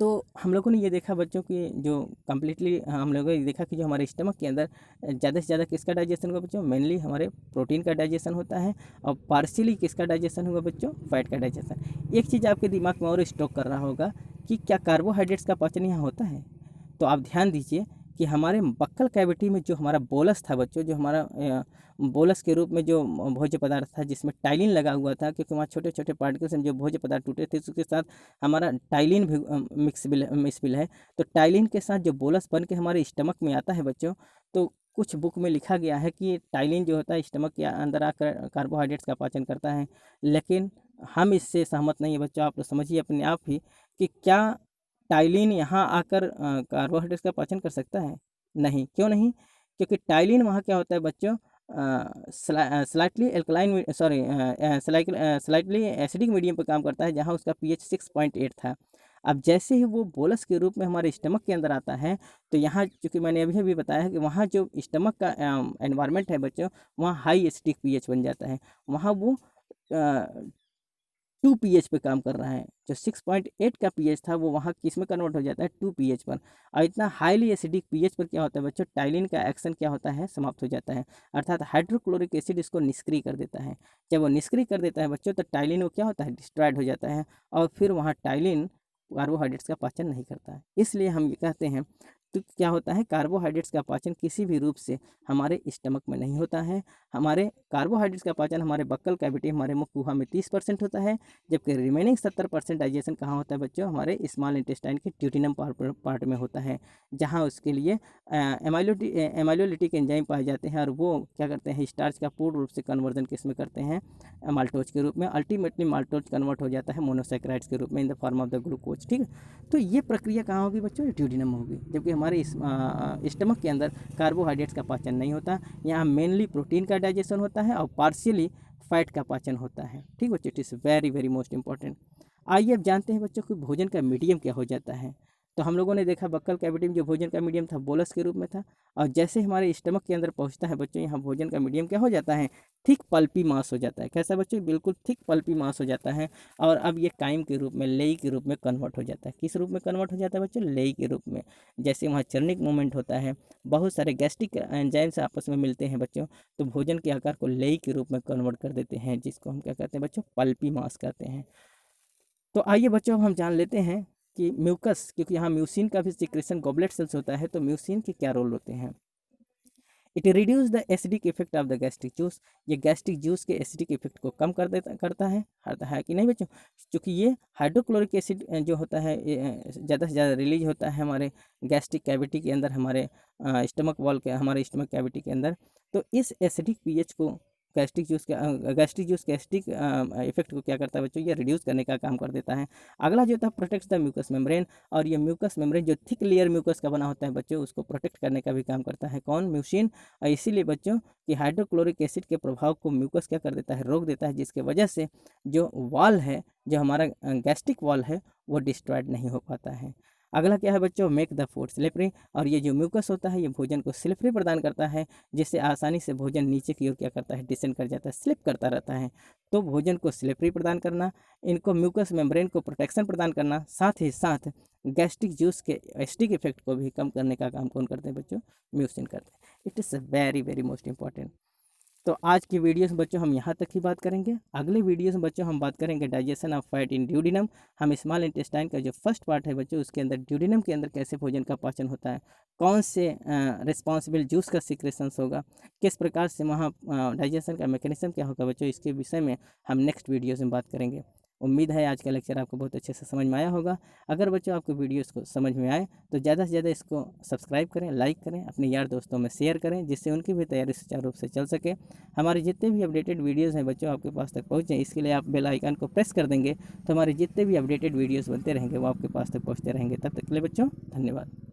तो हम लोगों ने ये देखा बच्चों कि जो कम्प्लीटली हम लोगों ने देखा कि जो हमारे स्टमक के अंदर ज़्यादा से ज़्यादा किसका डाइजेशन होगा बच्चों? मेनली हमारे प्रोटीन का डाइजेशन होता है, और पार्शियली किसका डाइजेशन होगा बच्चों? फैट का डाइजेशन। एक चीज़ आपके दिमाग में और स्टॉक कर रहा होगा कि क्या कार्बोहाइड्रेट्स का पाचन यहाँ होता है? तो आप ध्यान दीजिए कि हमारे बक्कल कैविटी में जो हमारा बोलस था बच्चों, जो हमारा बोलस के रूप में जो भोज्य पदार्थ था, जिसमें टाइलिन लगा हुआ था, क्योंकि वहाँ छोटे छोटे पार्टिकल्स में जो भोज्य पदार्थ टूटे थे, उसके साथ हमारा टाइलिन भी मिक्सबिल है। तो टाइलिन के साथ जो बोलस बन के हमारे स्टमक में आता है बच्चों, तो कुछ बुक में लिखा गया है कि टाइलिन जो होता है स्टमक के अंदर आकर कार्बोहाइड्रेट्स का पाचन करता है। लेकिन हम इससे सहमत नहीं है बच्चों। आप तो समझिए अपने आप ही कि क्या टाइलिन यहाँ आकर कार्बोहाइड्रेट्स का पाचन कर सकता है? नहीं। क्यों नहीं? क्योंकि टाइलिन वहाँ क्या होता है बच्चों, slightly alkaline sorry slightly acidic medium पे काम करता है, जहाँ उसका पीएच 6.8 था। अब जैसे ही वो बोलस के रूप में हमारे स्टमक के अंदर आता है, तो यहाँ चूँकि मैंने अभी अभी बताया है कि वहाँ जो स्टमक का एनवायरनमेंट है बच्चों, वहाँ हाई एसिडिक पीएच बन जाता है। वहाँ वो 2 पीएच पे काम कर रहा है। जो 6.8 का पीएच था वो वहाँ किस में कन्वर्ट हो जाता है? 2 पीएच पर। और इतना हाईली एसिडिक पीएच पर क्या होता है बच्चों? टाइलिन का एक्शन क्या होता है? समाप्त हो जाता है। अर्थात हाइड्रोक्लोरिक एसिड इसको निष्क्रिय कर देता है। जब वो निष्क्रिय कर देता है बच्चों, तो टाइलिन वो क्या होता है? डिस्ट्रॉयड हो जाता है, और फिर वहाँ टाइलिन कार्बोहाइड्रेट्स का पाचन नहीं करता है। इसलिए हम ये कहते हैं, तो क्या होता है, कार्बोहाइड्रेट्स का पाचन किसी भी रूप से हमारे स्टमक में नहीं होता है। हमारे कार्बोहाइड्रेट्स का पाचन हमारे बक्कल कैविटी, हमारे मुख गुहा में 30% होता है, जबकि रिमेनिंग 70% डाइजेशन कहाँ होता है बच्चों, हमारे स्मॉल इंटेस्टाइन के ड्यूटेनम पार्ट में होता है, जहाँ उसके लिए एमाइलोलिटिक एंजाइम पाए जाते हैं, और वो क्या करते हैं, स्टार्च का पूर्ण रूप से कन्वर्जन किस में करते हैं, माल्टोज के रूप में। अल्टीमेटली माल्टोज कन्वर्ट हो जाता है मोनोसैकेराइड्स के रूप में in the form of the glucose. ठीक है, तो ये प्रक्रिया कहाँ होगी बच्चों, ड्यूडेनम में होगी, जबकि हमारे स्टमक के अंदर कार्बोहाइड्रेट्स का पाचन नहीं होता। यहाँ मेनली प्रोटीन का डाइजेशन होता है और पार्शियली फैट का पाचन होता है। ठीक बच्चों, it is very very most important. आइए अब जानते हैं बच्चों कि भोजन का मीडियम क्या हो जाता है। तो हम लोगों ने देखा बक्कल कैविटी में जो भोजन का मीडियम था बोलस के रूप में था, और जैसे हमारे स्टमक के अंदर पहुंचता है बच्चों, यहाँ भोजन का मीडियम क्या हो जाता है, थिक पल्पी मास हो जाता है। कैसा बच्चों, बिल्कुल थिक पल्पी मास हो जाता है, और अब ये काइम के रूप में, लेई के रूप में कन्वर्ट हो जाता है। किस रूप में कन्वर्ट हो जाता है बच्चों, लेई के रूप में। जैसे वहाँ चर्निक मूवमेंट होता है, बहुत सारे गैस्ट्रिक एंजाइम्स आपस में मिलते हैं बच्चों, तो भोजन के आकार को लेई के रूप में कन्वर्ट कर देते हैं, जिसको हम क्या कहते हैं बच्चों, पल्पी मास कहते हैं। तो आइए बच्चों हम जान लेते हैं कि म्यूकस, क्योंकि यहाँ म्यूसिन का भी सिक्रेशन गॉबलेट सेल्स होता है, तो म्यूसिन के क्या रोल होते हैं। It reduce the acidic effect of the gastric juice, ये गैस्ट्रिक जूस के एसिडिक इफेक्ट को कम करता है कि नहीं बच्चों, क्योंकि ये हाइड्रोक्लोरिक एसिड जो होता है ज़्यादा से ज़्यादा रिलीज होता है हमारे गैस्ट्रिक कैविटी के अंदर, हमारे स्टमक वॉल के, हमारे स्टमक कैविटी के अंदर। तो इस एसिडिक पीएच को गैस्ट्रिक जूस गैस्ट्रिक इफेक्ट को क्या करता है बच्चों, ये रिड्यूस करने का काम कर देता है। अगला जो होता है प्रोटेक्ट्स द म्यूकस मेम्ब्रेन, और ये म्यूकस मेम्ब्रेन जो थिक लेयर म्यूकस का बना होता है बच्चों, उसको प्रोटेक्ट करने का भी काम करता है कौन, म्यूसिन। और इसीलिए बच्चों कि हाइड्रोक्लोरिक एसिड के प्रभाव को म्यूकस क्या कर देता है, रोक देता है, जिसके वजह से जो वॉल है, जो हमारा गैस्ट्रिक वॉल है, वो डिस्ट्रॉयड नहीं हो पाता है। अगला क्या है बच्चों, मेक द फूड स्लिपरी, और ये जो म्यूकस होता है ये भोजन को स्लिपरी प्रदान करता है, जिससे आसानी से भोजन नीचे की ओर क्या करता है, डिसेंड कर जाता है, स्लिप करता रहता है। तो भोजन को स्लिपरी प्रदान करना, इनको म्यूकस मेम्ब्रेन को प्रोटेक्शन प्रदान करना, साथ ही साथ गैस्ट्रिक जूस के एसिडिक इफेक्ट को भी कम करने का काम कौन करते हैं बच्चों, म्यूसिन करते हैं। It is very very most important. तो आज की वीडियोस बच्चों हम यहाँ तक ही बात करेंगे। अगले वीडियोस में बच्चों हम बात करेंगे digestion of fat in duodenum. हम स्मॉल इंटेस्टाइन का जो फर्स्ट पार्ट है बच्चों, उसके अंदर ड्यूडिनम के अंदर कैसे भोजन का पाचन होता है, कौन से रिस्पॉन्सिबल जूस का सिक्रेशंस होगा, किस प्रकार से वहाँ डाइजेशन का मैकेनिज्म क्या होगा बच्चों, इसके विषय में हम नेक्स्ट वीडियोज़ में बात करेंगे। उम्मीद है आज का लेक्चर आपको बहुत अच्छे से समझ में आया होगा। अगर बच्चों आपको वीडियोस को समझ में आए तो ज़्यादा से ज़्यादा इसको सब्सक्राइब करें, लाइक करें, अपने यार दोस्तों में शेयर करें, जिससे उनकी भी तैयारी सुचारू रूप से चल सके। हमारे जितने भी अपडेटेड वीडियोज़ हैं बच्चों आपके पास तक पहुँचें, इसके लिए आप बेल आइकन को प्रेस कर देंगे, तो हमारे जितने भी अपडेटेड वीडियोज़ बनते रहेंगे वो आपके पास तक पहुँचते रहेंगे। तब तक के लिए बच्चों धन्यवाद।